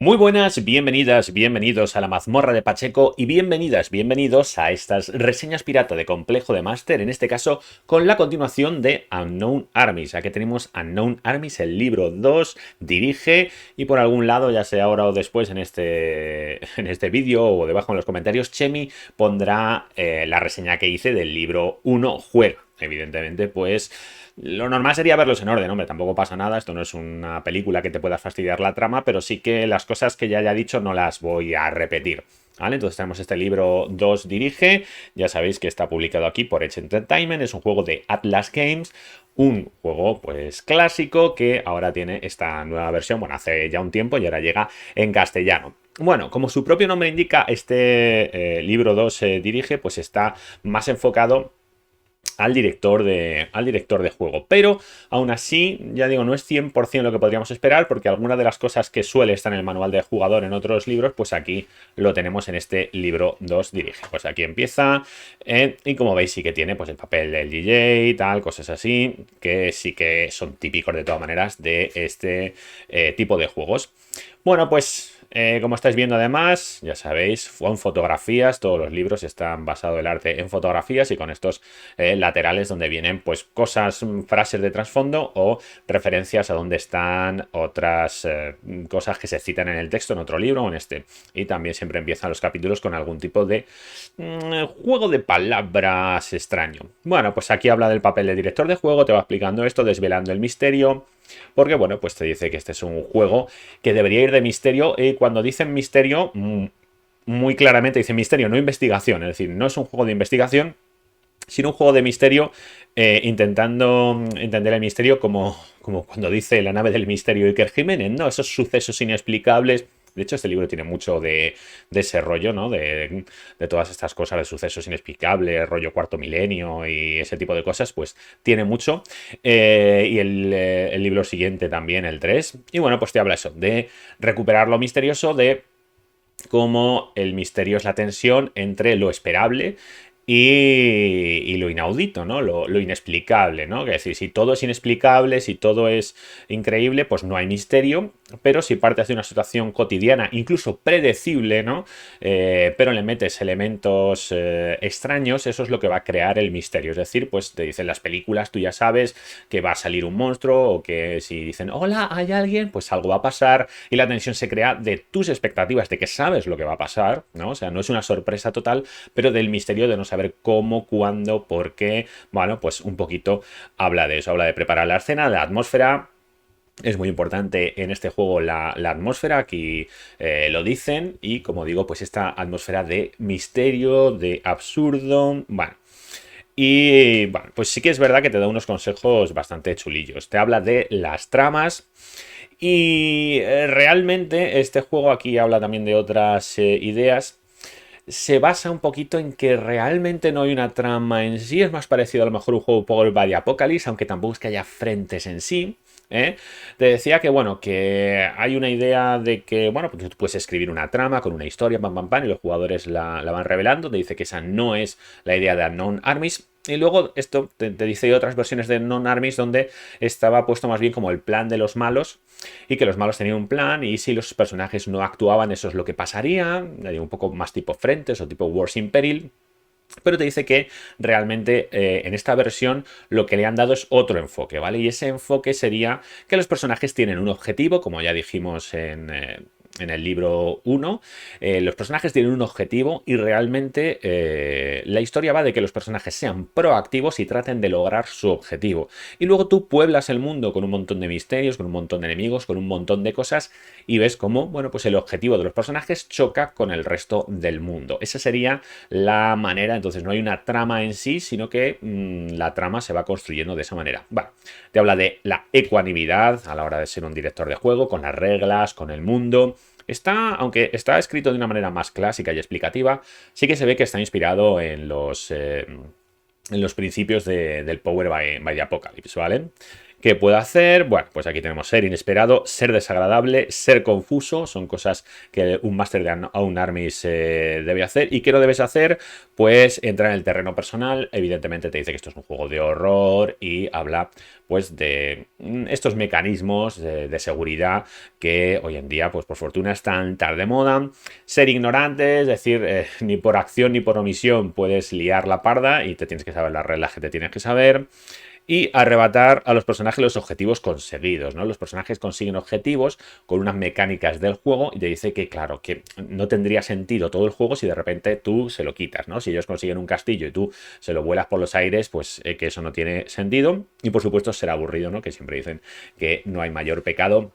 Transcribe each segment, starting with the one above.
Muy buenas, bienvenidas, bienvenidos a la mazmorra de Pacheco y bienvenidas, bienvenidos a estas reseñas pirata de Complejo de Máster, en este caso con la continuación de Unknown Armies. Aquí tenemos Unknown Armies, el libro 2, dirige y por algún lado, ya sea ahora o después en este vídeo o debajo en los comentarios, Chemi pondrá la reseña que hice del libro 1, juega. Evidentemente, pues lo normal sería verlos en orden, hombre, tampoco pasa nada, esto no es una película que te pueda fastidiar la trama, pero sí que las cosas que ya haya dicho no las voy a repetir. ¿Vale? Entonces tenemos este libro 2 dirige, ya sabéis que está publicado aquí por Edge Entertainment, es un juego de Atlas Games, un juego pues clásico que ahora tiene esta nueva versión, bueno, hace ya un tiempo y ahora llega en castellano. Bueno, como su propio nombre indica, este libro 2 dirige, pues está más enfocado al director de juego. Pero aún así, ya digo, no es 100% lo que podríamos esperar, porque alguna de las cosas que suele estar en el manual de jugador en otros libros, pues aquí lo tenemos en este libro 2 dirige. Pues aquí empieza, y como veis sí que tiene pues el papel del DJ, tal, cosas así, que sí que son típicos de todas maneras de este tipo de juegos. Bueno, pues como estáis viendo además, ya sabéis, son fotografías, todos los libros están basados el arte en fotografías y con estos laterales donde vienen pues cosas, frases de trasfondo o referencias a donde están otras cosas que se citan en el texto en otro libro o en este. Y también siempre empiezan los capítulos con algún tipo de juego de palabras extraño. Bueno, pues aquí habla del papel de director de juego, te va explicando esto, desvelando el misterio. Porque, bueno, pues te dice que este es un juego que debería ir de misterio. Y cuando dicen misterio, muy claramente dicen misterio, no investigación. Es decir, no es un juego de investigación, sino un juego de misterio, intentando entender el misterio como cuando dice la nave del misterio Iker Jiménez, ¿no? Esos sucesos inexplicables. De hecho, este libro tiene mucho de ese rollo, ¿no? De todas estas cosas, de sucesos inexplicables, rollo cuarto milenio y ese tipo de cosas, pues tiene mucho. Y el libro siguiente también, el 3. Y bueno, pues te habla eso, de recuperar lo misterioso, de cómo el misterio es la tensión entre lo esperable y lo inaudito, ¿no? Lo inexplicable, ¿no? Es decir, si todo es inexplicable, si todo es increíble, pues no hay misterio, pero si partes de una situación cotidiana, incluso predecible, ¿no? Pero le metes elementos extraños, eso es lo que va a crear el misterio. Es decir, pues te dicen las películas, tú ya sabes que va a salir un monstruo o que si dicen, hola, hay alguien, pues algo va a pasar y la tensión se crea de tus expectativas, de que sabes lo que va a pasar, ¿no? O sea, no es una sorpresa total, pero del misterio de no saber cómo, cuándo, por qué. Bueno, pues un poquito habla de eso, habla de preparar la escena, de la atmósfera. Es muy importante en este juego la atmósfera, aquí lo dicen, y como digo, pues esta atmósfera de misterio, de absurdo, bueno. Y bueno, pues sí que es verdad que te da unos consejos bastante chulillos. Te habla de las tramas y realmente este juego aquí habla también de otras ideas. Se basa un poquito en que realmente no hay una trama en sí, es más parecido a lo mejor un juego Power by Apocalypse, aunque tampoco es que haya frentes en sí. ¿Eh? Te decía que, bueno, que hay una idea de que, bueno, pues tú puedes escribir una trama con una historia, pam, pam, pam, y los jugadores la van revelando. Te dice que esa no es la idea de Unknown Armies. Y luego esto te dice otras versiones de Unknown Armies donde estaba puesto más bien como el plan de los malos y que los malos tenían un plan y si los personajes no actuaban eso es lo que pasaría, un poco más tipo frentes o tipo Wars in Peril. Pero te dice que realmente en esta versión lo que le han dado es otro enfoque, ¿vale? Y ese enfoque sería que los personajes tienen un objetivo, como ya dijimos en el libro 1, los personajes tienen un objetivo y realmente la historia va de que los personajes sean proactivos y traten de lograr su objetivo. Y luego tú pueblas el mundo con un montón de misterios, con un montón de enemigos, con un montón de cosas y ves cómo, bueno, pues el objetivo de los personajes choca con el resto del mundo. Esa sería la manera, entonces no hay una trama en sí, sino que la trama se va construyendo de esa manera. Bueno, te habla de la ecuanimidad a la hora de ser un director de juego, con las reglas, con el mundo. Aunque está escrito de una manera más clásica y explicativa, sí que se ve que está inspirado en los principios del Power by the Apocalypse, ¿vale? ¿Qué puede hacer? Bueno, pues aquí tenemos ser inesperado, ser desagradable, ser confuso. Son cosas que un máster de Unknown Armies debe hacer. ¿Y qué no debes hacer? Pues entrar en el terreno personal. Evidentemente te dice que esto es un juego de horror y habla pues de estos mecanismos de seguridad que hoy en día, pues por fortuna, están tan de moda. Ser ignorante, es decir, ni por acción ni por omisión puedes liar la parda y te tienes que saber las reglas que te tienes que saber. Y arrebatar a los personajes los objetivos conseguidos, ¿no? Los personajes consiguen objetivos con unas mecánicas del juego y te dice que, claro, que no tendría sentido todo el juego si de repente tú se lo quitas, ¿no? Si ellos consiguen un castillo y tú se lo vuelas por los aires, pues que eso no tiene sentido. Y por supuesto será aburrido, ¿no? Que siempre dicen que no hay mayor pecado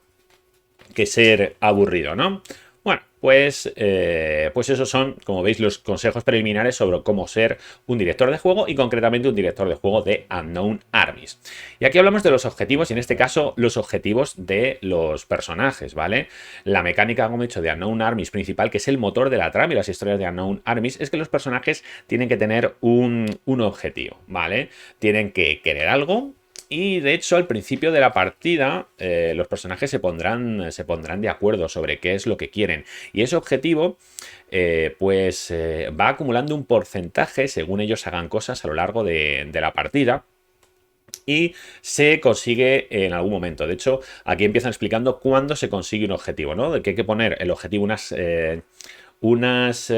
que ser aburrido, ¿no? Bueno, pues esos son, como veis, los consejos preliminares sobre cómo ser un director de juego y concretamente un director de juego de Unknown Armies. Y aquí hablamos de los objetivos y en este caso los objetivos de los personajes, ¿vale? La mecánica, como he dicho, de Unknown Armies principal, que es el motor de la trama y las historias de Unknown Armies, es que los personajes tienen que tener un objetivo, ¿vale? Tienen que querer algo. Y de hecho, al principio de la partida, los personajes se pondrán de acuerdo sobre qué es lo que quieren. Y ese objetivo, va acumulando un porcentaje según ellos hagan cosas a lo largo de la partida. Y se consigue en algún momento. De hecho, aquí empiezan explicando cuándo se consigue un objetivo, ¿no? De que hay que poner el objetivo unas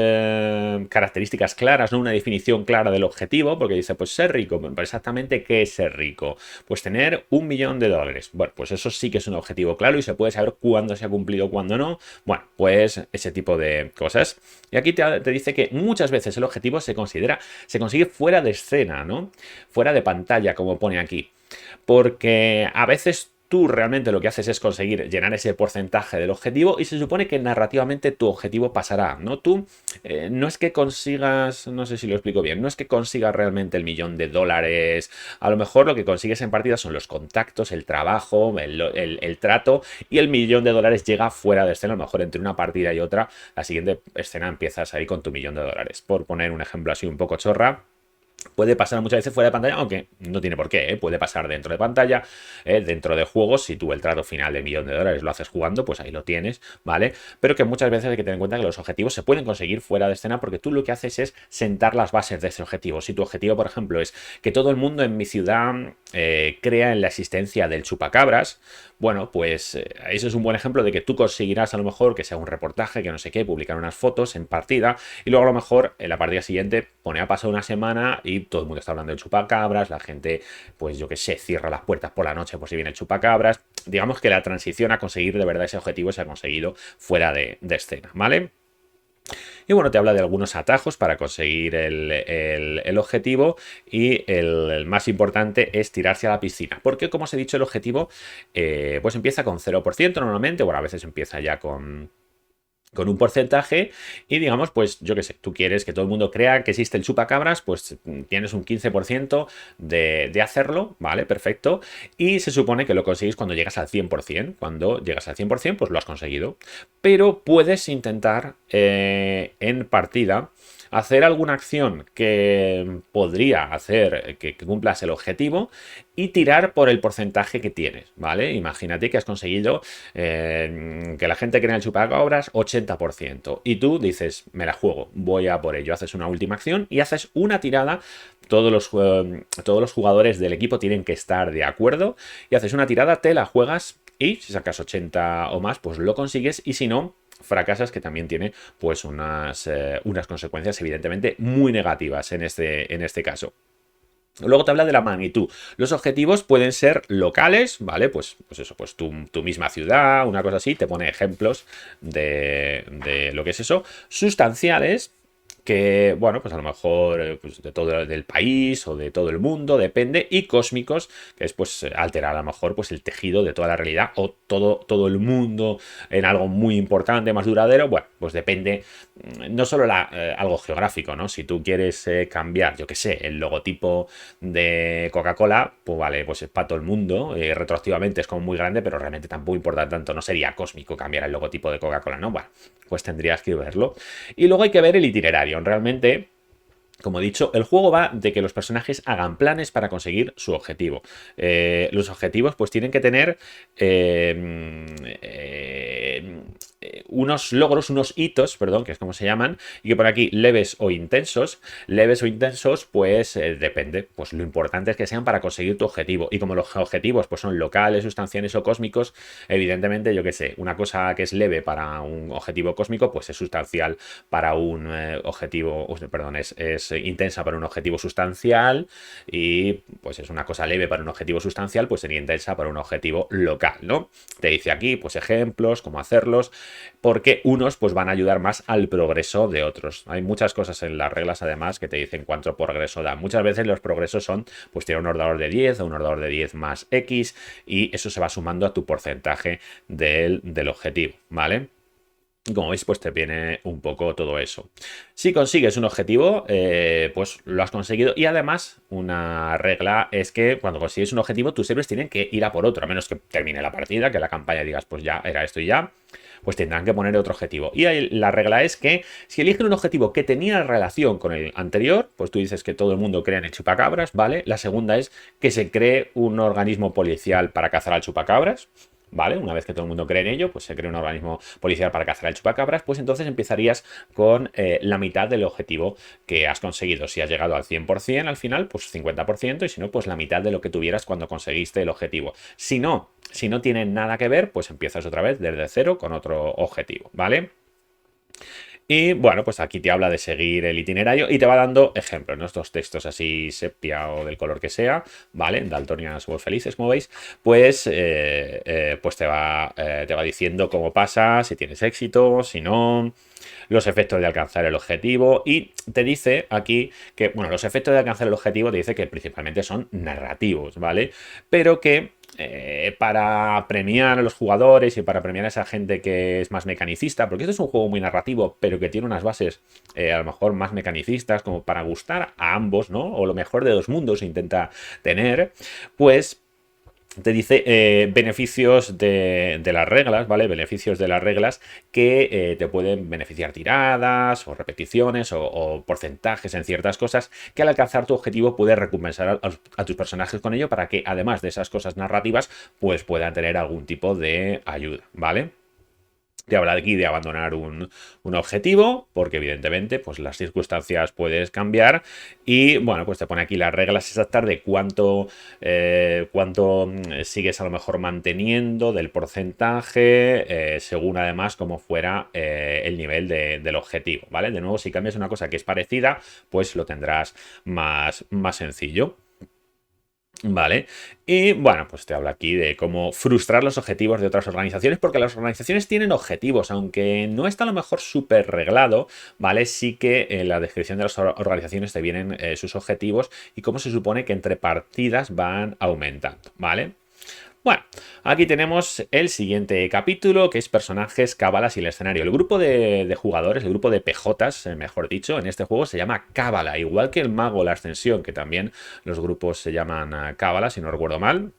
características claras, ¿no? Una definición clara del objetivo, porque dice, pues ser rico, pero exactamente qué es ser rico, pues tener $1.000.000. Bueno, pues eso sí que es un objetivo claro y se puede saber cuándo se ha cumplido, cuándo no. Bueno, pues ese tipo de cosas. Y aquí te dice que muchas veces el objetivo se consigue fuera de escena, ¿no? Fuera de pantalla, como pone aquí. Porque a veces tú realmente lo que haces es conseguir llenar ese porcentaje del objetivo y se supone que narrativamente tu objetivo pasará, ¿no? Tú no es que consigas, no sé si lo explico bien, no es que consigas realmente el $1.000.000, a lo mejor lo que consigues en partida son los contactos, el trabajo, el trato y el $1.000.000 llega fuera de escena, a lo mejor entre una partida y otra, la siguiente escena empiezas ahí con tu $1.000.000, por poner un ejemplo así un poco chorra. Puede pasar muchas veces fuera de pantalla, aunque no tiene por qué, ¿eh? Puede pasar dentro de pantalla, dentro de juegos. Si tú el trato final de $1.000.000 lo haces jugando, pues ahí lo tienes, ¿vale? Pero que muchas veces hay que tener en cuenta que los objetivos se pueden conseguir fuera de escena porque tú lo que haces es sentar las bases de ese objetivo. Si tu objetivo, por ejemplo, es que todo el mundo en mi ciudad crea en la existencia del chupacabras, bueno, pues eso es un buen ejemplo de que tú conseguirás a lo mejor que sea un reportaje, que no sé qué, publicar unas fotos en partida y luego a lo mejor en la partida siguiente pone a pasar una semana y todo el mundo está hablando del chupacabras, la gente, pues yo qué sé, cierra las puertas por la noche por si viene el chupacabras. Digamos que la transición a conseguir de verdad ese objetivo se ha conseguido fuera de escena, ¿vale? Y bueno, te habla de algunos atajos para conseguir el objetivo y el más importante es tirarse a la piscina. Porque como os he dicho, el objetivo pues empieza con 0% normalmente, bueno, a veces empieza ya con un porcentaje y digamos, pues yo qué sé, tú quieres que todo el mundo crea que existe el chupacabras, pues tienes un 15% de hacerlo, ¿vale? Perfecto. Y se supone que lo consigues cuando llegas al 100%. Cuando llegas al 100%, pues lo has conseguido. Pero puedes intentar en partida hacer alguna acción que podría hacer que cumplas el objetivo y tirar por el porcentaje que tienes, ¿vale? Imagínate que has conseguido que la gente crea el chupacabras 80% y tú dices, me la juego, voy a por ello, haces una última acción y haces una tirada. Todos los jugadores del equipo tienen que estar de acuerdo y haces una tirada, te la juegas y si sacas 80 o más, pues lo consigues y si no, fracasas, que también tiene pues unas consecuencias evidentemente muy negativas en este caso. Luego te habla de la magnitud. Los objetivos pueden ser locales, ¿vale? Pues eso, pues tu misma ciudad, una cosa así, te pone ejemplos de lo que es eso. Sustanciales, que, bueno, pues a lo mejor pues de todo el país o de todo el mundo, depende, y cósmicos, que es pues alterar a lo mejor pues el tejido de toda la realidad o todo el mundo en algo muy importante, más duradero, bueno, pues depende, no solo algo geográfico, ¿no? Si tú quieres cambiar, yo qué sé, el logotipo de Coca-Cola, pues vale, pues es para todo el mundo, retroactivamente es como muy grande, pero realmente tampoco importa tanto, no sería cósmico cambiar el logotipo de Coca-Cola, ¿no? Bueno, pues tendrías que verlo. Y luego hay que ver el itinerario. Realmente Como he dicho, el juego va de que los personajes hagan planes para conseguir su objetivo. Los objetivos pues tienen que tener eh, eh, unos logros, unos hitos, perdón, que es como se llaman, y que por aquí leves o intensos. Leves o intensos pues depende, pues lo importante es que sean para conseguir tu objetivo. Y como los objetivos pues son locales, sustanciales o cósmicos, evidentemente yo que sé, una cosa que es leve para un objetivo cósmico pues es sustancial para un objetivo, perdón, es intensa para un objetivo sustancial, y pues es una cosa leve para un objetivo sustancial, pues sería intensa para un objetivo local, ¿no? Te dice aquí pues ejemplos, cómo hacerlos, porque unos pues van a ayudar más al progreso de otros. Hay muchas cosas en las reglas además que te dicen cuánto progreso da. Muchas veces los progresos son pues tiene un ordenador de 10 o un ordenador de 10 más X, y eso se va sumando a tu porcentaje del objetivo, ¿vale? Como veis, pues te viene un poco todo eso. Si consigues un objetivo, pues lo has conseguido. Y además, una regla es que cuando consigues un objetivo, tus héroes tienen que ir a por otro. A menos que termine la partida, que la campaña digas, pues ya era esto y ya, pues tendrán que poner otro objetivo. Y ahí la regla es que si eligen un objetivo que tenía relación con el anterior, pues tú dices que todo el mundo crea en el chupacabras, ¿vale? La segunda es que se cree un organismo policial para cazar al chupacabras. ¿Vale? Una vez que todo el mundo cree en ello, pues se crea un organismo policial para cazar al chupacabras, pues entonces empezarías con la mitad del objetivo que has conseguido. Si has llegado al 100% al final, pues 50%, y si no, pues la mitad de lo que tuvieras cuando conseguiste el objetivo. Si no tiene nada que ver, pues empiezas otra vez desde cero con otro objetivo, ¿vale? Y bueno, pues aquí te habla de seguir el itinerario y te va dando ejemplos, ¿no? Estos textos así sepia o del color que sea, ¿vale? Daltonias somos felices, como veis, pues, pues te va diciendo cómo pasa, si tienes éxito, si no, los efectos de alcanzar el objetivo, y te dice aquí que, bueno, los efectos de alcanzar el objetivo te dice que principalmente son narrativos, ¿vale? Pero que para premiar a los jugadores y para premiar a esa gente que es más mecanicista, porque esto es un juego muy narrativo, pero que tiene unas bases a lo mejor más mecanicistas, como para gustar a ambos, ¿no? O lo mejor de dos mundos intenta tener, pues te dice beneficios de las reglas, ¿vale? Beneficios de las reglas que te pueden beneficiar tiradas o repeticiones o porcentajes en ciertas cosas, que al alcanzar tu objetivo puedes recompensar a tus personajes con ello, para que además de esas cosas narrativas pues puedan tener algún tipo de ayuda, ¿vale? Te habla aquí de abandonar un objetivo, porque evidentemente pues las circunstancias puedes cambiar, y bueno, pues te pone aquí las reglas exactas de cuánto sigues a lo mejor manteniendo del porcentaje, según además como fuera el nivel del objetivo, ¿vale? De nuevo, si cambias una cosa que es parecida, pues lo tendrás más sencillo. Vale, y bueno, pues te habla aquí de cómo frustrar los objetivos de otras organizaciones, porque las organizaciones tienen objetivos, aunque no está a lo mejor súper reglado, ¿vale? Sí que en la descripción de las organizaciones te vienen sus objetivos y cómo se supone que entre partidas van aumentando, ¿vale? Bueno, aquí tenemos el siguiente capítulo, que es personajes, cábalas y el escenario. El grupo de jugadores, el grupo de PJs, mejor dicho, en este juego se llama Cábala, igual que el Mago, la Ascensión, que también los grupos se llaman Cábala, si no recuerdo mal.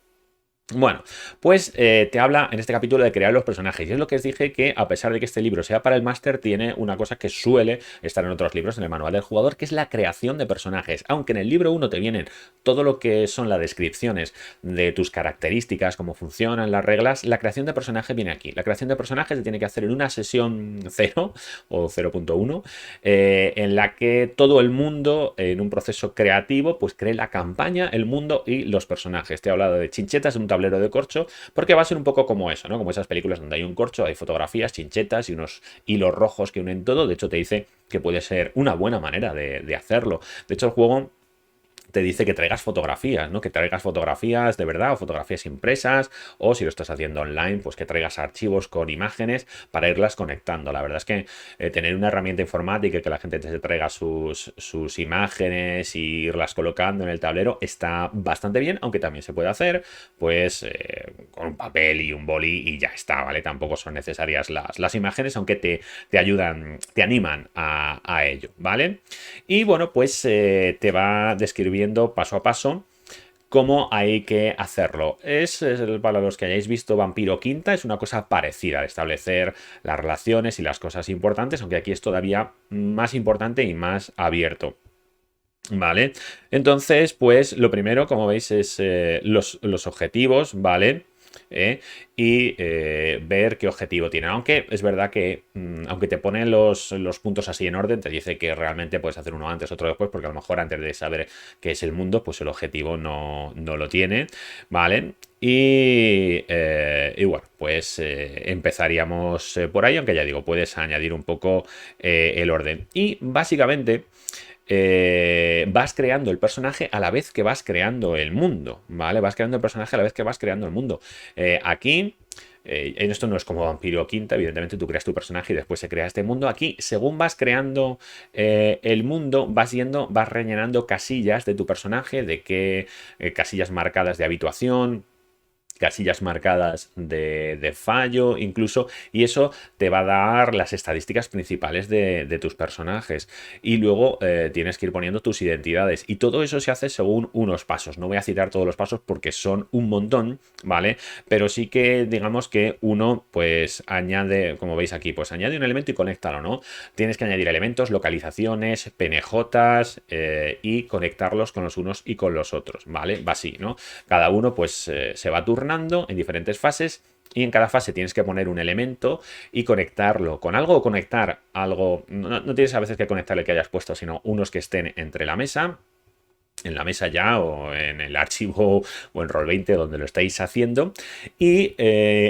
Bueno, pues te habla en este capítulo de crear los personajes, y es lo que os dije, que a pesar de que este libro sea para el máster, tiene una cosa que suele estar en otros libros, en el manual del jugador, que es la creación de personajes. Aunque en el libro 1 te vienen todo lo que son las descripciones de tus características, cómo funcionan las reglas, la creación de personajes viene aquí. La creación de personajes se tiene que hacer en una sesión 0 o 0.1, en la que todo el mundo, en un proceso creativo, pues cree la campaña, el mundo y los personajes. Te he hablado de chinchetas en un tablero de corcho, porque va a ser un poco como eso, ¿no? Como esas películas donde hay un corcho, hay fotografías, chinchetas y unos hilos rojos que unen todo. De hecho, te dice que puede ser una buena manera de hacerlo. De hecho, el juego te dice que traigas fotografías, ¿no? Que traigas fotografías de verdad o fotografías impresas, o si lo estás haciendo online, pues que traigas archivos con imágenes para irlas conectando. La verdad es que tener una herramienta informática y que la gente te traiga sus imágenes y irlas colocando en el tablero está bastante bien, aunque también se puede hacer pues con un papel y un boli y ya está, ¿vale? Tampoco son necesarias las imágenes, aunque te ayudan, te animan a ello, ¿vale? Y bueno, pues te va describiendo paso a paso cómo hay que hacerlo. Para los que hayáis visto Vampiro Quinta, es una cosa parecida, de establecer las relaciones y las cosas importantes, aunque aquí es todavía más importante y más abierto. ¿Vale? Entonces, pues lo primero, como veis, es los objetivos, ¿vale? Y ver qué objetivo tienen. Aunque es verdad que, aunque te pone los puntos así en orden, te dice que realmente puedes hacer uno antes, otro después, porque a lo mejor antes de saber qué es el mundo, pues el objetivo no lo tiene, ¿vale? Y bueno, pues empezaríamos por ahí, aunque ya digo, puedes añadir un poco el orden. Y básicamente vas creando el personaje a la vez que vas creando el mundo, ¿vale? Vas creando el personaje a la vez que vas creando el mundo. Aquí, en esto no es como Vampiro Quinta, evidentemente tú creas tu personaje y después se crea este mundo. Aquí, según vas creando el mundo, vas rellenando casillas de tu personaje, de qué casillas marcadas de habituación, casillas marcadas de fallo incluso, y eso te va a dar las estadísticas principales de tus personajes, y luego tienes que ir poniendo tus identidades, y todo eso se hace según unos pasos. No voy a citar todos los pasos porque son un montón, ¿vale? Pero sí que digamos que uno pues añade, como veis aquí, pues añade un elemento y conéctalo, ¿no? Tienes que añadir elementos, localizaciones, PNJs y conectarlos con los unos y con los otros, ¿vale? Va así, ¿no? Cada uno pues se va turnando en diferentes fases, y en cada fase tienes que poner un elemento y conectarlo con algo, o conectar algo. No tienes a veces que conectar el que hayas puesto, sino unos que estén entre la mesa, en la mesa ya, o en el archivo, o en Roll20 donde lo estáis haciendo. Y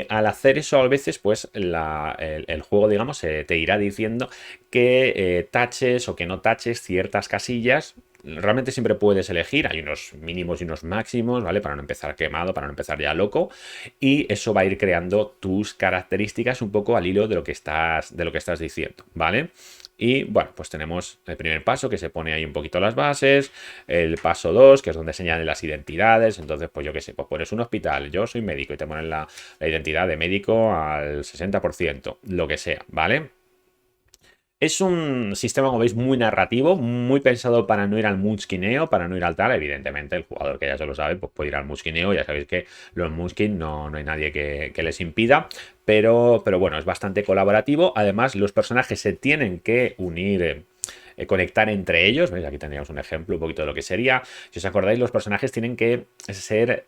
al hacer eso, a veces pues el juego, digamos, te irá diciendo que taches o que no taches ciertas casillas. Realmente siempre puedes elegir, hay unos mínimos y unos máximos, ¿vale? Para no empezar quemado, para no empezar ya loco. Y eso va a ir creando tus características un poco al hilo de lo que estás diciendo, ¿vale? Y bueno, pues tenemos el primer paso, que se pone ahí un poquito las bases. El paso 2, que es donde señalan las identidades. Entonces, pues yo qué sé, pues pones un hospital, yo soy médico, y te ponen la identidad de médico al 60%, lo que sea, ¿vale? Es un sistema, como veis, muy narrativo, muy pensado para no ir al muskineo, para no ir al tal. Evidentemente, el jugador que ya se lo sabe, pues puede ir al muskineo. Ya sabéis que los muskin no hay nadie que les impida. Pero bueno, es bastante colaborativo. Además, los personajes se tienen que unir. Conectar entre ellos. ¿Veis? Aquí tendríamos un ejemplo un poquito de lo que sería. Si os acordáis, los personajes tienen que ser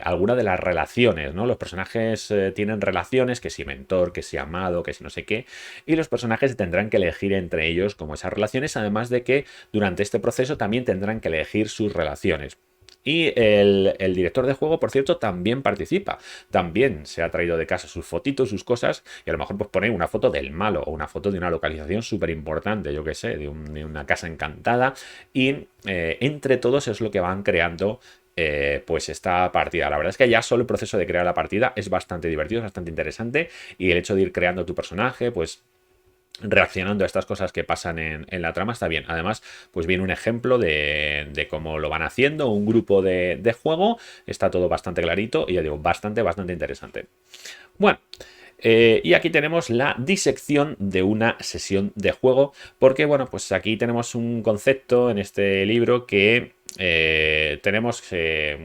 alguna de las relaciones, ¿no? Los personajes tienen relaciones, que si mentor, que si amado, que si no sé qué, y los personajes tendrán que elegir entre ellos como esas relaciones, además de que durante este proceso también tendrán que elegir sus relaciones. Y el director de juego, por cierto, también participa. También se ha traído de casa sus fotitos, sus cosas, y a lo mejor pues pone una foto del malo, o una foto de una localización súper importante, yo qué sé, de una casa encantada. Y entre todos es lo que van creando pues esta partida. La verdad es que ya solo el proceso de crear la partida es bastante divertido, es bastante interesante, y el hecho de ir creando tu personaje, pues reaccionando a estas cosas que pasan en la trama, está bien. Además, pues viene un ejemplo de cómo lo van haciendo, un grupo de juego, está todo bastante clarito, y ya digo, bastante interesante. Bueno, y aquí tenemos la disección de una sesión de juego, porque bueno, pues aquí tenemos un concepto en este libro que tenemos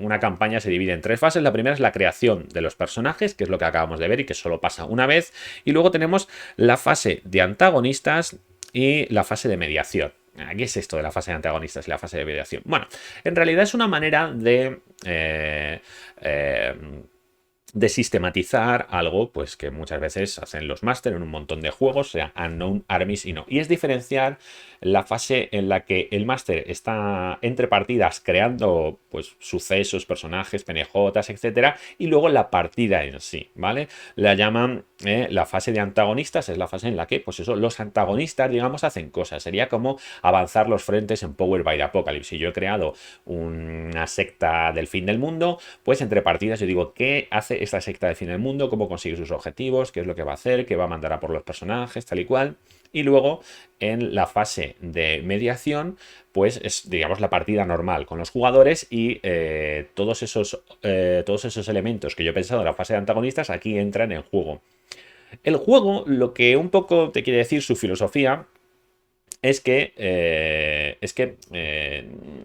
una campaña, se divide en tres fases. La primera es la creación de los personajes, que es lo que acabamos de ver y que solo pasa una vez. Y luego tenemos la fase de antagonistas y la fase de mediación. ¿Qué es esto de la fase de antagonistas y la fase de mediación? Bueno, en realidad es una manera de sistematizar algo pues que muchas veces hacen los máster en un montón de juegos, sea Unknown Armies y no. Y es diferenciar la fase en la que el máster está entre partidas creando pues sucesos, personajes, PNJs, etcétera, y luego la partida en sí, ¿vale? La llaman la fase de antagonistas, es la fase en la que pues eso, los antagonistas, digamos, hacen cosas. Sería como avanzar los frentes en Power by the Apocalypse. Si yo he creado una secta del fin del mundo, pues entre partidas yo digo, ¿qué hace esta secta del fin del mundo? ¿Cómo consigue sus objetivos? ¿Qué es lo que va a hacer? ¿Qué va a mandar a por los personajes? Tal y cual. Y luego, en la fase de mediación, pues es, digamos, la partida normal con los jugadores, y todos esos elementos que yo he pensado en la fase de antagonistas aquí entran en juego. El juego, lo que un poco te quiere decir su filosofía,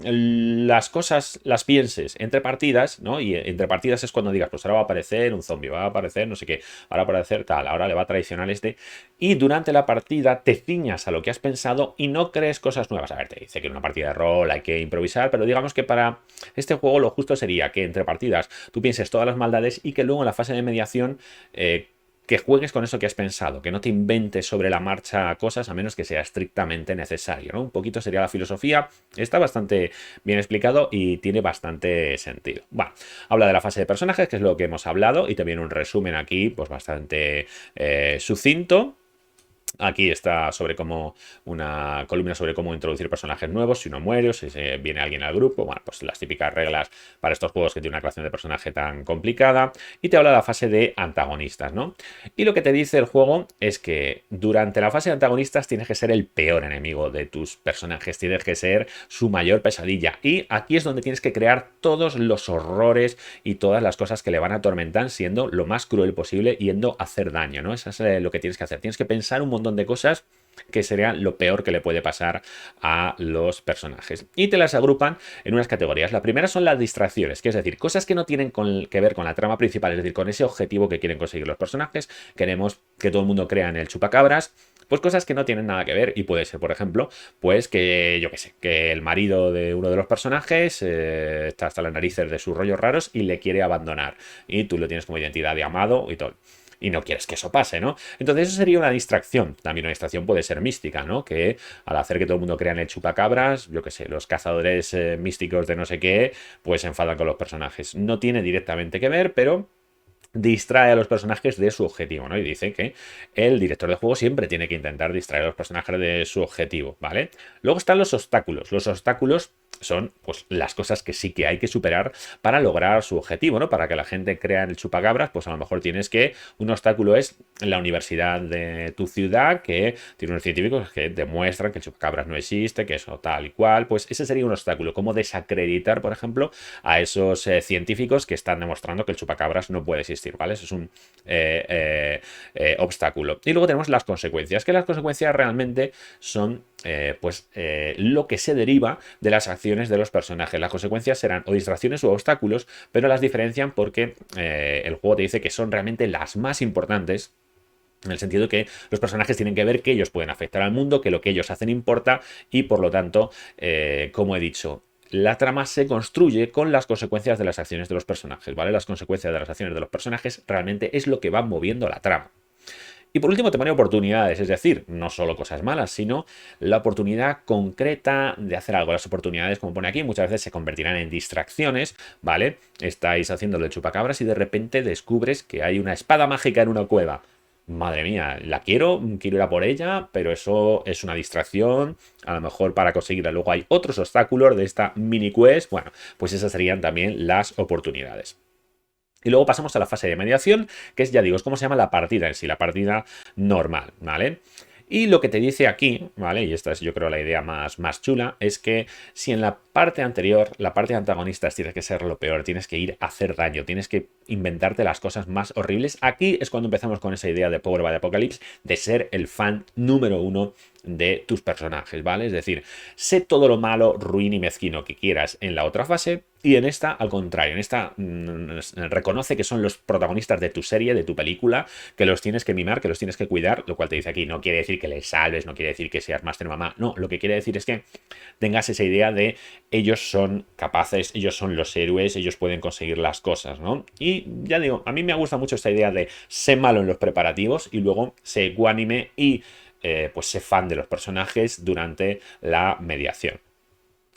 las cosas las pienses entre partidas, ¿no? Y entre partidas es cuando digas, pues ahora va a aparecer un zombie, va a aparecer no sé qué, ahora va a aparecer tal, ahora le va a traicionar este. Y durante la partida te ciñas a lo que has pensado y no crees cosas nuevas. A ver, te dice que en una partida de rol hay que improvisar, pero digamos que para este juego lo justo sería que entre partidas tú pienses todas las maldades y que luego en la fase de mediación que juegues con eso que has pensado, que no te inventes sobre la marcha cosas a menos que sea estrictamente necesario, ¿no? Un poquito sería la filosofía. Está bastante bien explicado y tiene bastante sentido. Bueno, habla de la fase de personajes, que es lo que hemos hablado, y también un resumen aquí, pues bastante sucinto. Aquí está sobre cómo una columna sobre cómo introducir personajes nuevos, si uno muere o si viene alguien al grupo. Bueno, pues las típicas reglas para estos juegos que tienen una creación de personaje tan complicada. Y te habla de la fase de antagonistas, ¿no? Y lo que te dice el juego es que durante la fase de antagonistas tienes que ser el peor enemigo de tus personajes, tienes que ser su mayor pesadilla. Y aquí es donde tienes que crear todos los horrores y todas las cosas que le van a atormentar, siendo lo más cruel posible, yendo a hacer daño, ¿no? Eso es lo que tienes que hacer. Tienes que pensar un montón de cosas que sería lo peor que le puede pasar a los personajes. Y te las agrupan en unas categorías. La primera son las distracciones, que es decir, cosas que no tienen que ver con la trama principal, es decir, con ese objetivo que quieren conseguir los personajes. Queremos que todo el mundo crea en el chupacabras. Pues cosas que no tienen nada que ver y puede ser, por ejemplo, pues que, yo qué sé, que el marido de uno de los personajes está hasta las narices de sus rollos raros y le quiere abandonar. Y tú lo tienes como identidad de amado y todo. Y no quieres que eso pase, ¿no? Entonces eso sería una distracción. También una distracción puede ser mística, ¿no? Que al hacer que todo el mundo crea en el chupacabras, yo qué sé, los cazadores místicos de no sé qué, pues se enfadan con los personajes. No tiene directamente que ver, pero distrae a los personajes de su objetivo, ¿no? Y dice que el director de juego siempre tiene que intentar distraer a los personajes de su objetivo, ¿vale? Luego están los obstáculos. Los obstáculos son pues las cosas que sí que hay que superar para lograr su objetivo, ¿no? Para que la gente crea en el chupacabras, pues a lo mejor tienes que... Un obstáculo es la universidad de tu ciudad, que tiene unos científicos que demuestran que el chupacabras no existe, que eso tal y cual, pues ese sería un obstáculo. Cómo desacreditar, por ejemplo, a esos científicos que están demostrando que el chupacabras no puede existir, ¿vale? Eso es un obstáculo. Y luego tenemos las consecuencias, que las consecuencias realmente son lo que se deriva de las acciones de los personajes. Las consecuencias serán o distracciones o obstáculos, pero las diferencian porque el juego te dice que son realmente las más importantes. En el sentido de que los personajes tienen que ver que ellos pueden afectar al mundo, que lo que ellos hacen importa y por lo tanto, como he dicho, la trama se construye con las consecuencias de las acciones de los personajes, ¿vale? Las consecuencias de las acciones de los personajes realmente es lo que va moviendo la trama. Y por último te pone oportunidades, es decir, no solo cosas malas, sino la oportunidad concreta de hacer algo. Las oportunidades, como pone aquí, muchas veces se convertirán en distracciones, ¿vale? Estáis haciendo el chupacabras y de repente descubres que hay una espada mágica en una cueva. Madre mía, la quiero ir a por ella, pero eso es una distracción, a lo mejor para conseguirla. Luego hay otros obstáculos de esta mini quest, bueno, pues esas serían también las oportunidades. Y luego pasamos a la fase de mediación, que es, ya digo, es como se llama la partida en sí, la partida normal, ¿vale? Y lo que te dice aquí, ¿vale? Y esta es yo creo la idea más chula, es que si en la parte anterior, la parte de antagonistas tienes que ser lo peor, tienes que ir a hacer daño, tienes que inventarte las cosas más horribles, aquí es cuando empezamos con esa idea de Power by Apocalypse, de ser el fan número uno de tus personajes, ¿vale? Es decir, sé todo lo malo, ruin y mezquino que quieras en la otra fase y en esta, al contrario, en esta reconoce que son los protagonistas de tu serie, de tu película, que los tienes que mimar, que los tienes que cuidar, lo cual te dice aquí, no quiere decir que les salves, no quiere decir que seas máster mamá, no, lo que quiere decir es que tengas esa idea de ellos son capaces, ellos son los héroes, ellos pueden conseguir las cosas, ¿no? Y ya digo, a mí me gusta mucho esta idea de ser malo en los preparativos y luego ser ecuánime y pues ser fan de los personajes durante la mediación.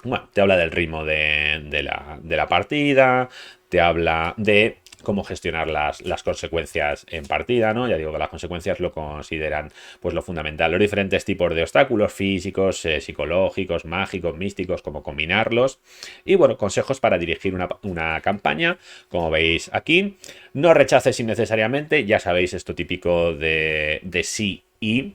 Bueno, te habla del ritmo de la partida, te habla de cómo gestionar las consecuencias en partida, ¿no? Ya digo que las consecuencias lo consideran pues lo fundamental. Los diferentes tipos de obstáculos físicos, psicológicos, mágicos, místicos, cómo combinarlos. Y bueno, consejos para dirigir una campaña, como veis aquí. No rechaces innecesariamente, ya sabéis esto típico de sí y...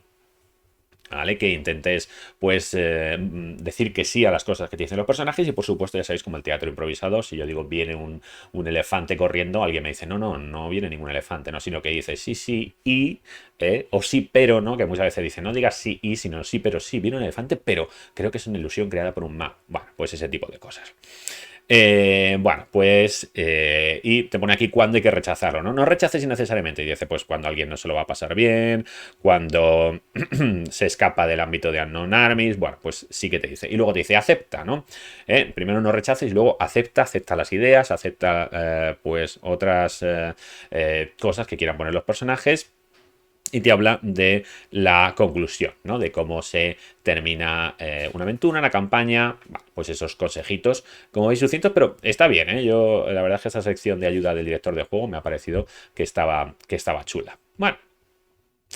¿vale? Que intentes, pues, decir que sí a las cosas que te dicen los personajes y, por supuesto, ya sabéis, como el teatro improvisado, si yo digo viene un elefante corriendo, alguien me dice, no, no, no viene ningún elefante, no, sino que dice sí, sí, y, o sí, pero, ¿no? Que muchas veces dicen, no digas sí y, sino sí, pero sí, viene un elefante, pero creo que es una ilusión creada por un mago. Bueno, pues ese tipo de cosas. Bueno, pues, y te pone aquí cuándo hay que rechazarlo, ¿no? No rechaces innecesariamente. Y dice, pues, cuando alguien no se lo va a pasar bien, cuando se escapa del ámbito de Unknown Armies, bueno, pues sí que te dice. Y luego te dice, acepta, ¿no? Primero no rechaces y luego acepta las ideas, acepta, pues, otras cosas que quieran poner los personajes. Y te habla de la conclusión, ¿no? De cómo se termina una aventura, una campaña, pues esos consejitos, como veis, sucintos, pero está bien, ¿eh? Yo, la verdad es que esa sección de ayuda del director de juego me ha parecido que estaba chula. Bueno,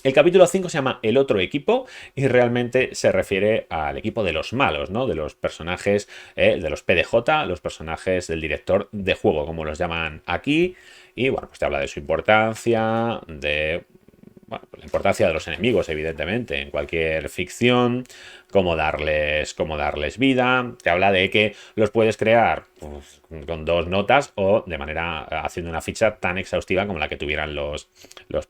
el capítulo 5 se llama El otro equipo y realmente se refiere al equipo de los malos, ¿no? De los personajes, de los PDJ, los personajes del director de juego, como los llaman aquí. Y bueno, pues te habla de su importancia, de bueno, la importancia de los enemigos, evidentemente, en cualquier ficción, cómo darles vida. Te habla de que los puedes crear pues, con 2 notas o de manera haciendo una ficha tan exhaustiva como la que tuvieran los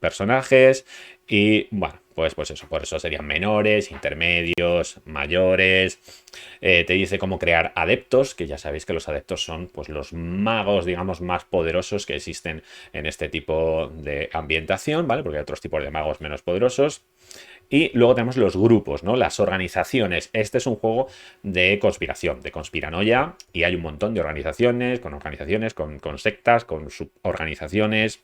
personajes. Y bueno, pues eso, por eso serían menores, intermedios, mayores. Te dice cómo crear adeptos, que ya sabéis que los adeptos son pues los magos, digamos, más poderosos que existen en este tipo de ambientación, ¿vale? Porque hay otros tipos de magos menos poderosos. Y luego tenemos los grupos, ¿no? Las organizaciones. Este es un juego de conspiración, de conspiranoia, y hay un montón de organizaciones, con sectas, con suborganizaciones.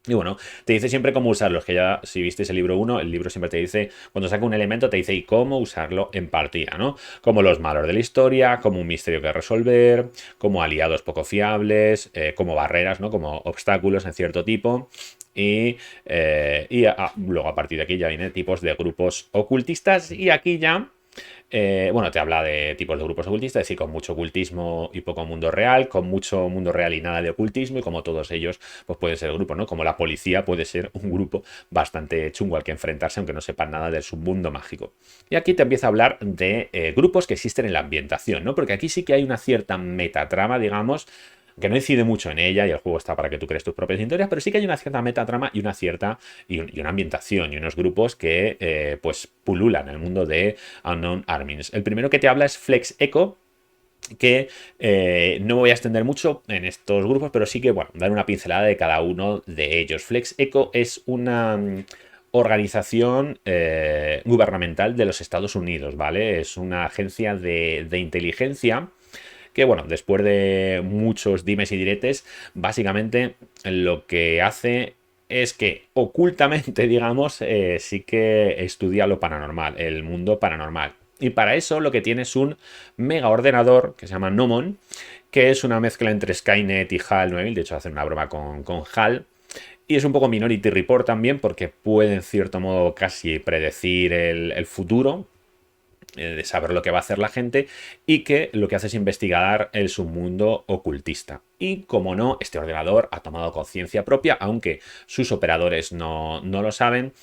Y bueno, te dice siempre cómo usarlos, que ya si visteis el libro 1, el libro siempre te dice, cuando saca un elemento, te dice y cómo usarlo en partida, ¿no? Como los malos de la historia, como un misterio que resolver, como aliados poco fiables, como barreras, ¿no? Como obstáculos en cierto tipo. Luego a partir de aquí ya viene tipos de grupos ocultistas y aquí ya bueno, te habla de tipos de grupos ocultistas, es decir, con mucho ocultismo y poco mundo real, con mucho mundo real y nada de ocultismo, y como todos ellos, pues pueden ser grupos, ¿no? Como la policía puede ser un grupo bastante chungo al que enfrentarse, aunque no sepan nada del submundo mágico. Y aquí te empieza a hablar de grupos que existen en la ambientación, ¿no? Porque aquí sí que hay una cierta metatrama, digamos, que no incide mucho en ella y el juego está para que tú crees tus propias historias, pero sí que hay una cierta metatrama y una ambientación y unos grupos que pues pululan el mundo de Unknown Armies. El primero que te habla es Flex Echo, que no me voy a extender mucho en estos grupos, pero sí que, bueno, dar una pincelada de cada uno de ellos. Flex Echo es una organización gubernamental de los Estados Unidos, ¿vale? Es una agencia de inteligencia que bueno, después de muchos dimes y diretes, básicamente lo que hace es que ocultamente, digamos, sí que estudia lo paranormal, el mundo paranormal. Y para eso lo que tiene es un mega ordenador que se llama Nomon, que es una mezcla entre Skynet y HAL 9000. De hecho, hacen una broma con HAL. Y es un poco Minority Report también, porque puede en cierto modo casi predecir el futuro, de saber lo que va a hacer la gente, y que lo que hace es investigar el submundo ocultista. Y como no, este ordenador ha tomado conciencia propia, aunque sus operadores no lo saben,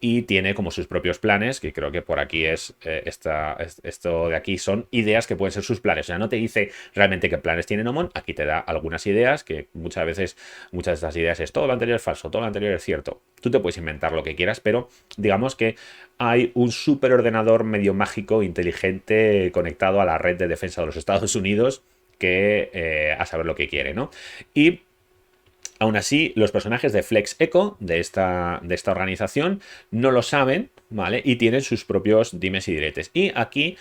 y tiene como sus propios planes, que creo que por aquí esto de aquí son ideas que pueden ser sus planes. O sea, no te dice realmente qué planes tiene Nomon, aquí te da algunas ideas, que muchas veces, muchas de estas ideas es todo lo anterior es falso, todo lo anterior es cierto. Tú te puedes inventar lo que quieras, pero digamos que hay un superordenador medio mágico, inteligente, conectado a la red de defensa de los Estados Unidos, que a saber lo que quiere, ¿no? Y aún así, los personajes de Flex Echo, de esta organización, no lo saben, ¿vale? Y tienen sus propios dimes y diretes. Y aquí,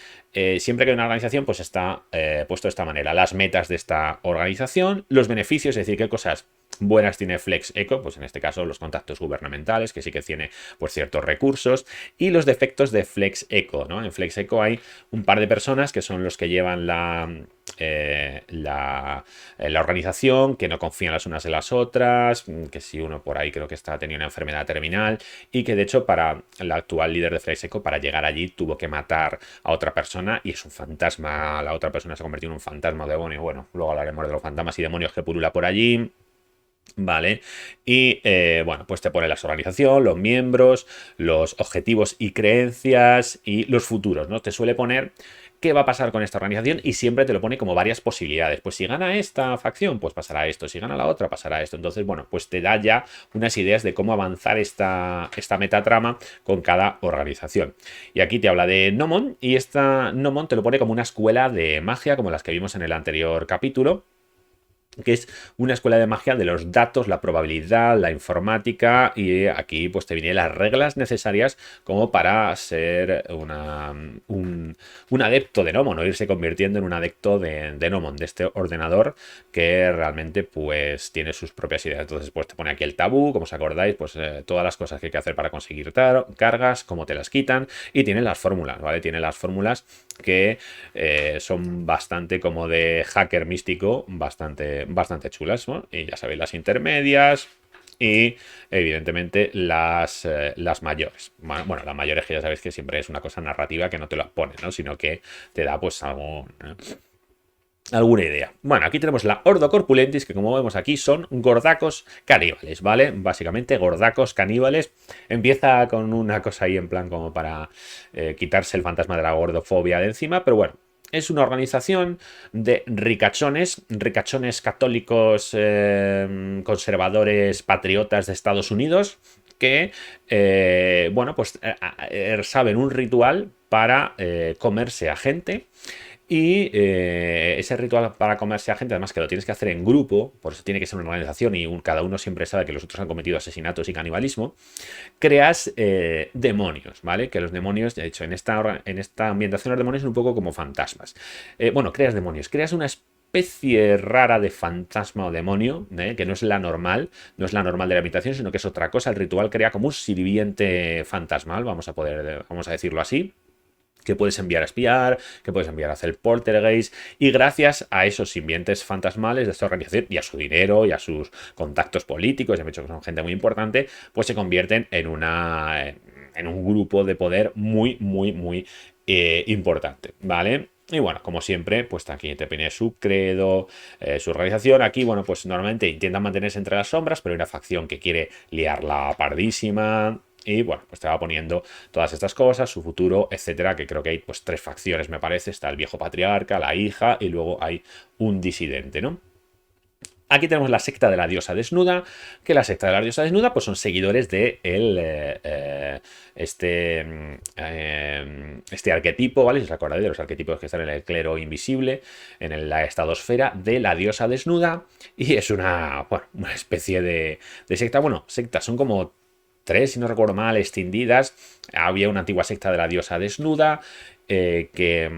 siempre que hay una organización, pues está puesto de esta manera. Las metas de esta organización, los beneficios, es decir, qué cosas buenas tiene Flex Echo, pues en este caso los contactos gubernamentales, que sí que tiene pues ciertos recursos, y los defectos de Flex Echo, ¿no? En Flex Echo hay un par de personas que son los que llevan la organización, que no confían las unas en las otras, que si uno por ahí creo que tenía una enfermedad terminal, y que de hecho para el actual líder de Flex Echo, para llegar allí tuvo que matar a otra persona y es un fantasma, la otra persona se ha convertido en un fantasma o demonio. Bueno, luego hablaremos de los fantasmas y demonios que pulula por allí. ¿Vale? Y bueno, pues te pone la organización, los miembros, los objetivos y creencias y los futuros, ¿no? Te suele poner qué va a pasar con esta organización y siempre te lo pone como varias posibilidades. Pues si gana esta facción, pues pasará esto. Si gana la otra, pasará esto. Entonces, bueno, pues te da ya unas ideas de cómo avanzar esta metatrama con cada organización. Y aquí te habla de Nomon y esta Nomon te lo pone como una escuela de magia, como las que vimos en el anterior capítulo, que es una escuela de magia de los datos, la probabilidad, la informática, y aquí pues te vienen las reglas necesarias como para ser un adepto de Nomon o irse convirtiendo en un adepto de Nomon, de este ordenador que realmente pues tiene sus propias ideas. Entonces pues te pone aquí el tabú, como os acordáis, pues todas las cosas que hay que hacer para conseguir cargas, cómo te las quitan, y tiene las fórmulas, ¿vale? Tiene las fórmulas que son bastante como de hacker místico, bastante chulas, ¿no? Y ya sabéis, las intermedias y evidentemente las mayores. Bueno, las mayores que ya sabéis que siempre es una cosa narrativa que no te las pone, ¿no? Sino que te da pues alguna idea. Bueno, aquí tenemos la Ordo Corpulentis, que como vemos aquí son gordacos caníbales, ¿vale? Básicamente gordacos caníbales. Empieza con una cosa ahí en plan como para quitarse el fantasma de la gordofobia de encima, pero bueno, es una organización de ricachones católicos, conservadores, patriotas de Estados Unidos, que, bueno, pues saben un ritual para comerse a gente. Y ese ritual para comerse a gente, además que lo tienes que hacer en grupo, por eso tiene que ser una organización y cada uno siempre sabe que los otros han cometido asesinatos y canibalismo, creas demonios, ¿vale? Que los demonios, de hecho, en esta ambientación los demonios son un poco como fantasmas. Bueno, creas demonios, creas una especie rara de fantasma o demonio, que no es la normal, no es la normal de la habitación, sino que es otra cosa. El ritual crea como un sirviente fantasmal, vamos a decirlo así, que puedes enviar a espiar, que puedes enviar a hacer poltergeist, y gracias a esos sirvientes fantasmales de esta organización y a su dinero y a sus contactos políticos, y de hecho que son gente muy importante, pues se convierten en un grupo de poder muy importante, ¿vale? Y bueno, como siempre, pues aquí te pone su credo, su organización. Aquí, bueno, pues normalmente intentan mantenerse entre las sombras, pero hay una facción que quiere liarla pardísima. Y bueno, pues te va poniendo todas estas cosas, su futuro, etcétera, que creo que hay pues 3 facciones, me parece. Está el viejo patriarca, la hija y luego hay un disidente, ¿no? Aquí tenemos la secta de la diosa desnuda, que la secta de la diosa desnuda pues son seguidores de este arquetipo, ¿vale? Si os acordáis de los arquetipos que están en el clero invisible, en la estadosfera de la diosa desnuda, y es bueno, una especie de secta. Bueno, sectas son como 3, si no recuerdo mal, extindidas. Había una antigua secta de la diosa desnuda, que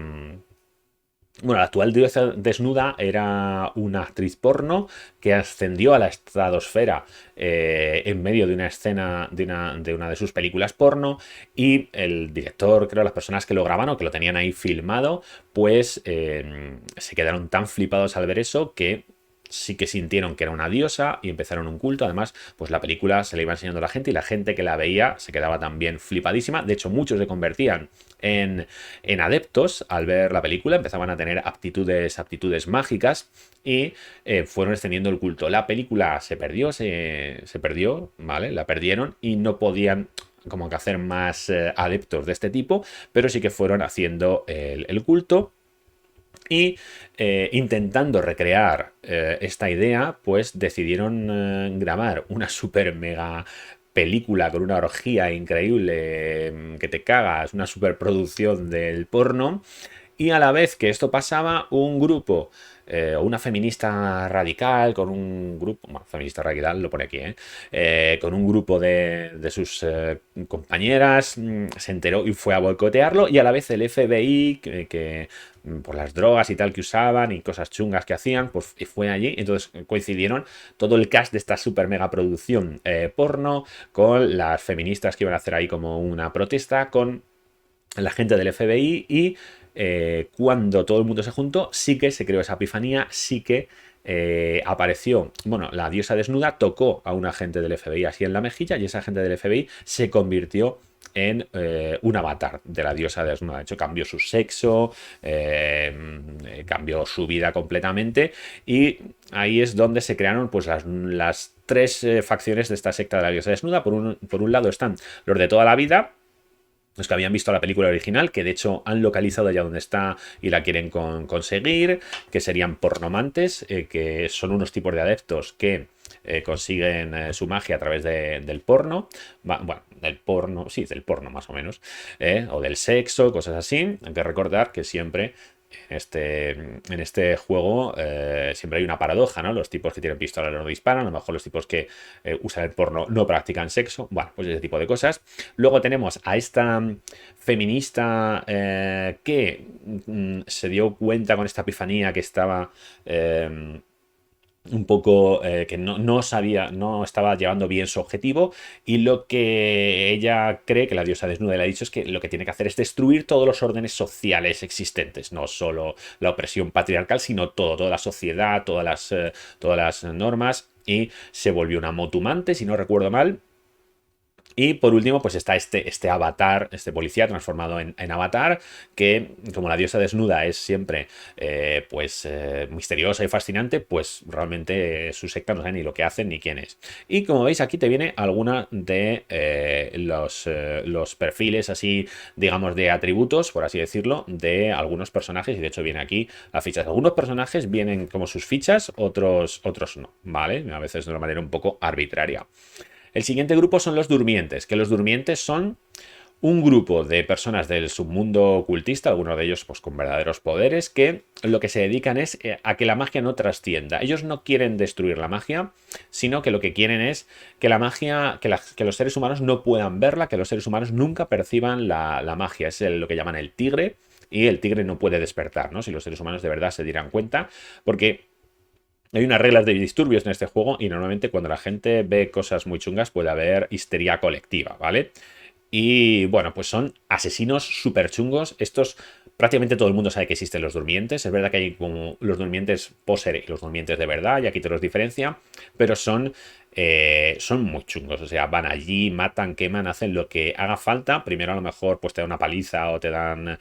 bueno, la actual diosa desnuda era una actriz porno que ascendió a la estratosfera en medio de una escena de una de sus películas porno, y el director, creo, las personas que lo graban o que lo tenían ahí filmado, pues se quedaron tan flipados al ver eso que sí que sintieron que era una diosa y empezaron un culto. Además, pues la película se le iba enseñando a la gente y la gente que la veía se quedaba también flipadísima. De hecho, muchos se convertían en adeptos al ver la película, empezaban a tener aptitudes mágicas y fueron extendiendo el culto. La película se perdió, ¿vale? La perdieron y no podían como que hacer más adeptos de este tipo, pero sí que fueron haciendo el culto. Y intentando recrear esta idea, pues decidieron grabar una super mega película con una orgía increíble, que te cagas, una superproducción del porno. Y a la vez que esto pasaba, un grupo, una feminista radical, con un grupo, bueno, feminista radical lo pone aquí, con un grupo de sus compañeras, se enteró y fue a boicotearlo, y a la vez el FBI, por las drogas y tal que usaban y cosas chungas que hacían, pues fue allí. Entonces coincidieron todo el cast de esta super mega producción porno con las feministas que iban a hacer ahí como una protesta, con la gente del FBI, y cuando todo el mundo se juntó, sí que se creó esa epifanía, sí que apareció, bueno, la diosa desnuda tocó a un agente del FBI así en la mejilla y ese agente del FBI se convirtió en un avatar de la diosa desnuda. De hecho, cambió su sexo, cambió su vida completamente y ahí es donde se crearon pues las tres facciones de esta secta de la diosa desnuda. Por un lado están los de toda la vida, los que habían visto la película original, que de hecho han localizado ya donde está y la quieren conseguir, que serían pornomantes, que son unos tipos de adeptos que consiguen su magia a través del porno, bueno, del porno, sí, del porno más o menos, o del sexo, cosas así. Hay que recordar que siempre en este juego siempre hay una paradoja, ¿no? Los tipos que tienen pistola no disparan, a lo mejor los tipos que usan el porno no practican sexo, bueno, pues ese tipo de cosas. Luego tenemos a esta feminista que se dio cuenta con esta epifanía que estaba un poco que no sabía, no estaba llevando bien su objetivo y lo que ella cree que la diosa desnuda le ha dicho es que lo que tiene que hacer es destruir todos los órdenes sociales existentes, no solo la opresión patriarcal, sino toda la sociedad, todas las normas y se volvió una motumante, si no recuerdo mal. Y por último, pues está este avatar, este policía transformado en avatar, que como la diosa desnuda es siempre misteriosa y fascinante, pues realmente su secta no sabe ni lo que hacen ni quién es. Y como veis, aquí te viene alguna de los perfiles así, digamos, de atributos, por así decirlo, de algunos personajes. Y de hecho viene aquí las fichas. Algunos personajes vienen como sus fichas, otros no, ¿vale? A veces de una manera un poco arbitraria. El siguiente grupo son los durmientes, que los durmientes son un grupo de personas del submundo ocultista, algunos de ellos pues, con verdaderos poderes, que lo que se dedican es a que la magia no trascienda. Ellos no quieren destruir la magia, sino que lo que quieren es que la magia, que los seres humanos no puedan verla, que los seres humanos nunca perciban la magia. Es lo que llaman el tigre, y el tigre no puede despertar, ¿no? Si los seres humanos de verdad se dieran cuenta, porque hay unas reglas de disturbios en este juego y normalmente cuando la gente ve cosas muy chungas puede haber histeria colectiva, ¿vale? Y bueno, pues son asesinos súper chungos. Estos prácticamente todo el mundo sabe que existen los durmientes. Es verdad que hay como los durmientes poser y los durmientes de verdad, y aquí te los diferencia, pero son muy chungos. O sea, van allí, matan, queman, hacen lo que haga falta. Primero a lo mejor pues te dan una paliza o te dan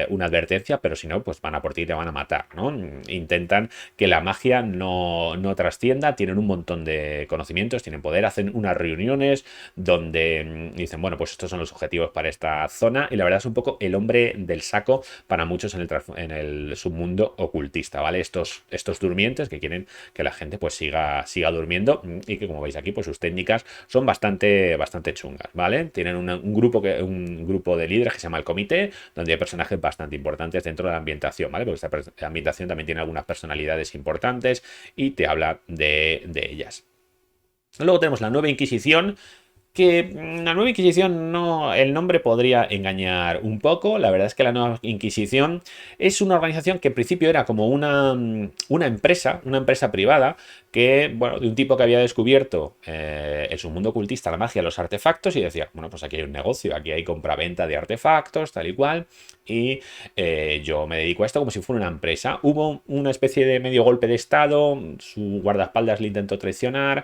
una advertencia, pero si no, pues van a por ti y te van a matar, ¿no? Intentan que la magia no trascienda, tienen un montón de conocimientos, tienen poder, hacen unas reuniones donde dicen, bueno, pues estos son los objetivos para esta zona, y la verdad es un poco el hombre del saco para muchos en el submundo ocultista, ¿vale? Estos durmientes que quieren que la gente pues siga durmiendo y que, como veis aquí, pues sus técnicas son bastante chungas, ¿vale? Tienen un grupo de líderes que se llama el comité, donde hay personajes bastante importantes dentro de la ambientación, ¿vale? Porque esta ambientación también tiene algunas personalidades importantes y te habla de ellas. Luego tenemos la Nueva Inquisición, que la Nueva Inquisición no, el nombre podría engañar un poco. La verdad es que la Nueva Inquisición es una organización que en principio era como una empresa privada, que, bueno, de un tipo que había descubierto en su mundo ocultista la magia, los artefactos, y decía, bueno, pues aquí hay un negocio, aquí hay compra-venta de artefactos, tal y cual, y yo me dedico a esto como si fuera una empresa. Hubo una especie de medio golpe de estado, su guardaespaldas le intentó traicionar,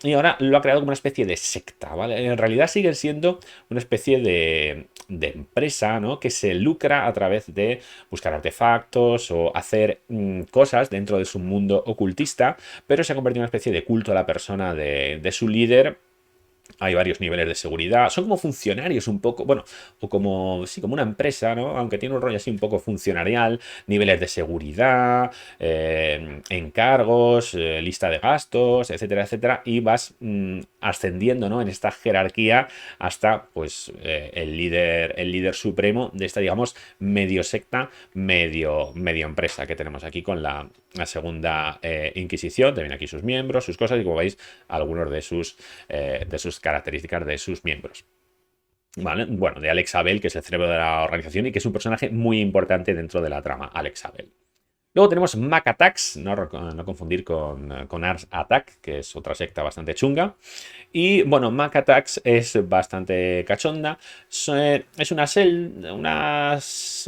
y ahora lo ha creado como una especie de secta, ¿vale? En realidad siguen siendo una especie de empresa, ¿no? Que se lucra a través de buscar artefactos o hacer cosas dentro de su mundo ocultista, pero se ha convertido en una especie de culto a la persona de su líder. Hay varios niveles de seguridad. Son como funcionarios un poco, bueno, o como, sí, como una empresa, ¿no? Aunque tiene un rollo así un poco funcionarial, niveles de seguridad, encargos, lista de gastos, etcétera, etcétera, y vas ascendiendo, ¿no? En esta jerarquía hasta, pues, el líder supremo de esta, digamos, medio secta, medio empresa que tenemos aquí con la segunda Inquisición. También aquí sus miembros, sus cosas, y como veis, algunos de sus características de sus miembros. ¿Vale? Bueno, de Alex Abel, que es el cerebro de la organización y que es un personaje muy importante dentro de la trama, Alex Abel. Luego tenemos Mac Attacks, no confundir con Ars Attack, que es otra secta bastante chunga. Y bueno, Mac Attacks es bastante cachonda. Es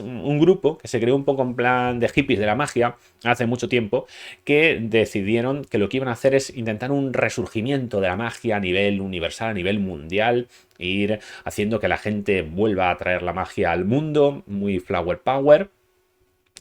un grupo que se creó un poco en plan de hippies de la magia hace mucho tiempo, que decidieron que lo que iban a hacer es intentar un resurgimiento de la magia a nivel universal, a nivel mundial, ir haciendo que la gente vuelva a traer la magia al mundo, muy flower power.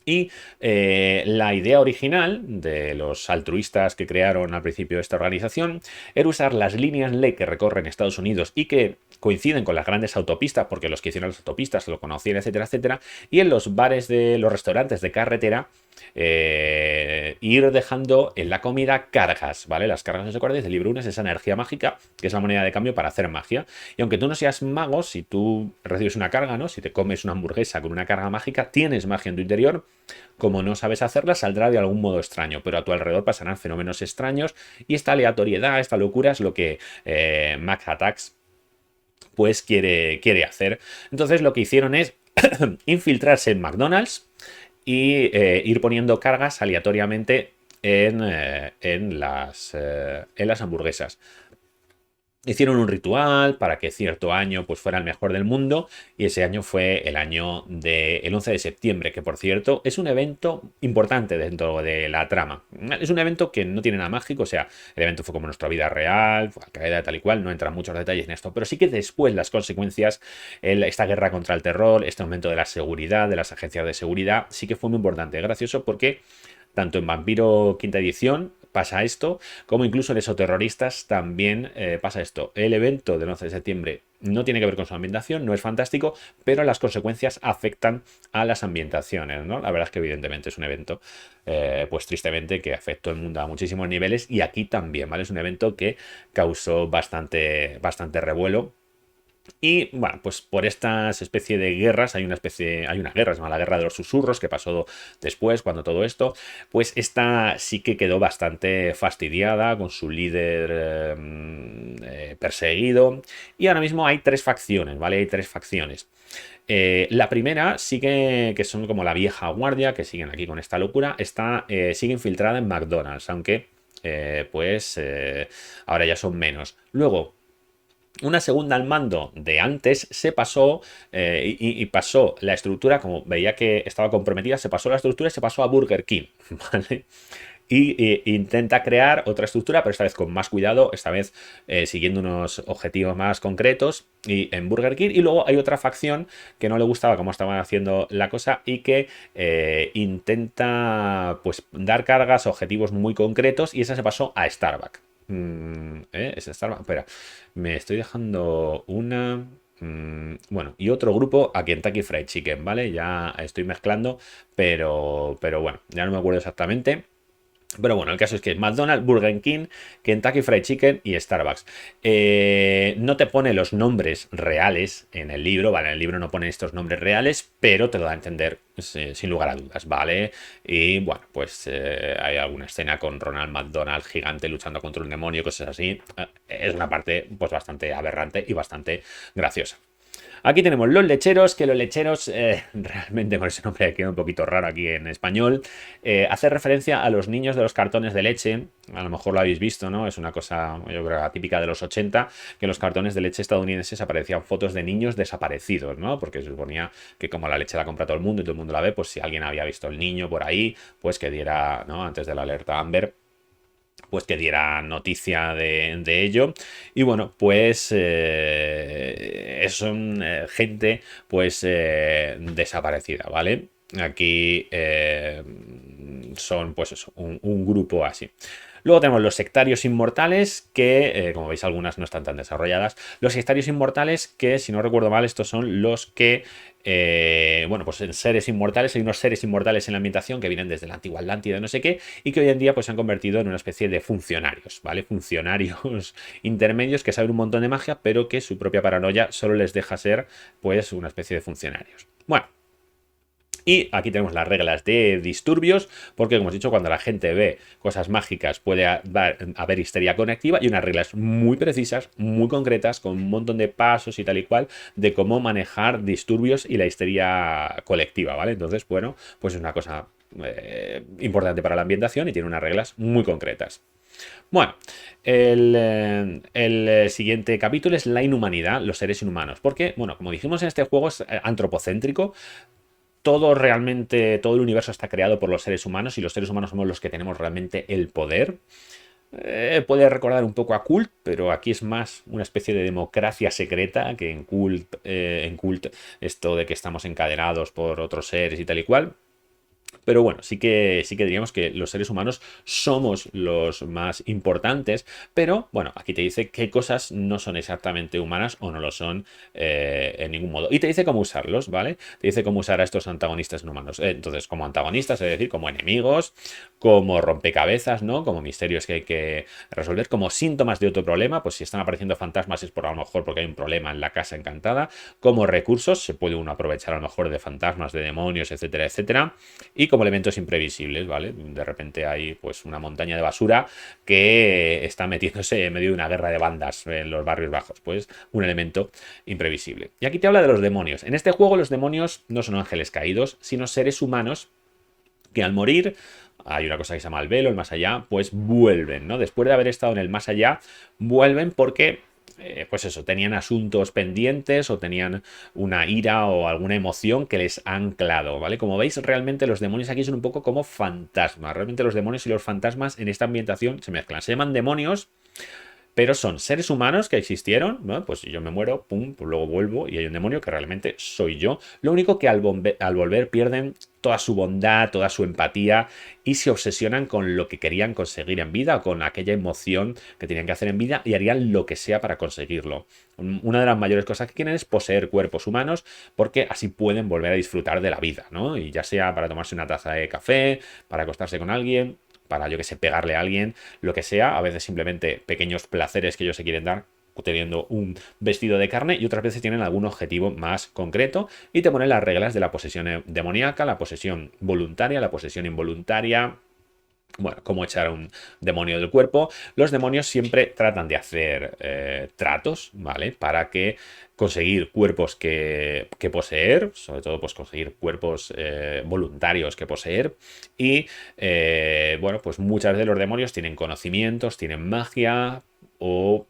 Y la idea original de los altruistas que crearon al principio esta organización era usar las líneas ley que recorren Estados Unidos y que coinciden con las grandes autopistas, porque los que hicieron las autopistas lo conocían, etcétera, etcétera, y en los bares de los restaurantes de carretera ir dejando en la comida cargas, ¿vale? Las cargas, ¿os acordáis? Del libro 1 es esa energía mágica, que es la moneda de cambio para hacer magia. Y aunque tú no seas mago, si tú recibes una carga, ¿no? Si te comes una hamburguesa con una carga mágica, tienes magia en tu interior. Como no sabes hacerla, saldrá de algún modo extraño, pero a tu alrededor pasarán fenómenos extraños y esta aleatoriedad, esta locura es lo que Mac Attacks pues quiere hacer. Entonces lo que hicieron es infiltrarse en McDonald's y ir poniendo cargas aleatoriamente en las hamburguesas. Hicieron un ritual para que cierto año pues, fuera el mejor del mundo y ese año fue el año del 11 de septiembre, que por cierto es un evento importante dentro de la trama. Es un evento que no tiene nada mágico, o sea, el evento fue como nuestra vida real, fue Al-Qaeda tal y cual, no entran muchos detalles en esto, pero sí que después las consecuencias, esta guerra contra el terror, este aumento de la seguridad, de las agencias de seguridad, sí que fue muy importante, gracioso porque tanto en Vampiro Quinta Edición pasa esto, como incluso en Exoterroristas también pasa esto. El evento del 11 de septiembre no tiene que ver con su ambientación, no es fantástico, pero las consecuencias afectan a las ambientaciones, ¿no? La verdad es que evidentemente es un evento, pues tristemente, que afectó al mundo a muchísimos niveles y aquí también, ¿vale? Es un evento que causó bastante revuelo. Y bueno, pues por estas especie de guerras, hay una guerra, se llama la Guerra de los Susurros, que pasó después, cuando todo esto, pues esta sí que quedó bastante fastidiada con su líder perseguido. Y ahora mismo hay tres facciones, ¿vale? Hay tres facciones. La primera sigue, que son como la vieja guardia, que siguen aquí con esta locura, sigue infiltrada en McDonald's, aunque ahora ya son menos. Luego, una segunda al mando de antes se pasó y pasó la estructura, como veía que estaba comprometida, se pasó la estructura y se pasó a Burger King, ¿vale? Y intenta crear otra estructura, pero esta vez con más cuidado, esta vez siguiendo unos objetivos más concretos y en Burger King. Y luego hay otra facción que no le gustaba cómo estaban haciendo la cosa y que intenta pues dar cargas a objetivos muy concretos y esa se pasó a Starbucks. Es Starbucks. Espera, me estoy dejando una. Bueno, y otro grupo a Kentucky Fried Chicken, ¿vale? Ya estoy mezclando, pero bueno, ya no me acuerdo exactamente. Pero bueno, el caso es que McDonald's, Burger King, Kentucky Fried Chicken y Starbucks. No te pone los nombres reales en el libro, ¿vale? En el libro no pone estos nombres reales, pero te lo da a entender sin lugar a dudas, ¿vale? Y bueno, pues hay alguna escena con Ronald McDonald gigante luchando contra un demonio, cosas así. Es una parte pues bastante aberrante y bastante graciosa. Aquí tenemos los lecheros, que los lecheros, realmente con ese nombre queda un poquito raro aquí en español, hace referencia a los niños de los cartones de leche, a lo mejor lo habéis visto, ¿no? Es una cosa, yo creo, típica de los 80, que en los cartones de leche estadounidenses aparecían fotos de niños desaparecidos, ¿no? Porque se suponía que como la leche la compra todo el mundo y todo el mundo la ve, pues si alguien había visto el niño por ahí, pues que diera, ¿no? Antes de la alerta Amber, pues que diera noticia de ello. Y bueno, pues son gente pues desaparecida, ¿vale? Aquí son pues eso, un grupo así. Luego tenemos los sectarios inmortales, que como veis algunas no están tan desarrolladas. Los sectarios inmortales, que si no recuerdo mal, estos son los que, bueno, pues en seres inmortales, hay unos seres inmortales en la ambientación que vienen desde la antigua Atlántida, no sé qué, y que hoy en día pues se han convertido en una especie de funcionarios, ¿vale? Funcionarios intermedios que saben un montón de magia, pero que su propia paranoia solo les deja ser pues una especie de funcionarios. Bueno. Y aquí tenemos las reglas de disturbios, porque como os he dicho, cuando la gente ve cosas mágicas puede haber histeria conectiva y unas reglas muy precisas, muy concretas, con un montón de pasos y tal y cual, de cómo manejar disturbios y la histeria colectiva, ¿vale? Entonces, bueno, pues es una cosa importante para la ambientación y tiene unas reglas muy concretas. Bueno, el siguiente capítulo es la inhumanidad, los seres inhumanos. Porque, bueno, como dijimos en este juego es antropocéntrico. Todo realmente, todo el universo está creado por los seres humanos y los seres humanos somos los que tenemos realmente el poder. Puede recordar un poco a Cult, pero aquí es más una especie de democracia secreta que en Cult esto de que estamos encadenados por otros seres y tal y cual. Pero bueno, sí que diríamos que los seres humanos somos los más importantes, pero bueno, aquí te dice qué cosas no son exactamente humanas o no lo son en ningún modo. Y te dice cómo usarlos, ¿vale? Te dice cómo usar a estos antagonistas no humanos. Entonces, como antagonistas, es decir, como enemigos, como rompecabezas, ¿no? Como misterios que hay que resolver, como síntomas de otro problema, pues si están apareciendo fantasmas es por a lo mejor porque hay un problema en la casa encantada, como recursos, se puede uno aprovechar a lo mejor de fantasmas, de demonios, etcétera, etcétera. Y como elementos imprevisibles, ¿vale? De repente hay pues una montaña de basura que está metiéndose en medio de una guerra de bandas en los barrios bajos. Pues un elemento imprevisible. Y aquí te habla de los demonios. En este juego los demonios no son ángeles caídos, sino seres humanos que al morir, hay una cosa que se llama el velo, el más allá, pues vuelven, ¿no? Después de haber estado en el más allá, vuelven porque pues eso, tenían asuntos pendientes o tenían una ira o alguna emoción que les ha anclado, ¿vale? Como veis, realmente los demonios aquí son un poco como fantasmas. Realmente los demonios y los fantasmas en esta ambientación se mezclan. Se llaman demonios, pero son seres humanos que existieron, ¿no? Pues si yo me muero, pum, pues luego vuelvo y hay un demonio que realmente soy yo. Lo único que al volver pierden toda su bondad, toda su empatía y se obsesionan con lo que querían conseguir en vida o con aquella emoción que tenían que hacer en vida y harían lo que sea para conseguirlo. Una de las mayores cosas que quieren es poseer cuerpos humanos porque así pueden volver a disfrutar de la vida, ¿no? Y ya sea para tomarse una taza de café, para acostarse con alguien, para, yo que sé, pegarle a alguien, lo que sea, a veces simplemente pequeños placeres que ellos se quieren dar teniendo un vestido de carne y otras veces tienen algún objetivo más concreto y te ponen las reglas de la posesión demoníaca, la posesión voluntaria, la posesión involuntaria. Bueno, cómo echar a un demonio del cuerpo. Los demonios siempre tratan de hacer tratos, ¿vale? Para que conseguir cuerpos que poseer, sobre todo pues conseguir cuerpos voluntarios que poseer. Y bueno, pues muchas veces los demonios tienen conocimientos, tienen magia o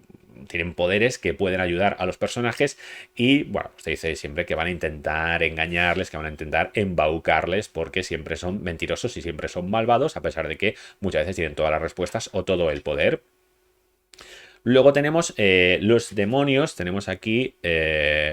tienen poderes que pueden ayudar a los personajes y, bueno, pues te dice siempre que van a intentar engañarles, que van a intentar embaucarles porque siempre son mentirosos y siempre son malvados, a pesar de que muchas veces tienen todas las respuestas o todo el poder. Luego tenemos los demonios, tenemos aquí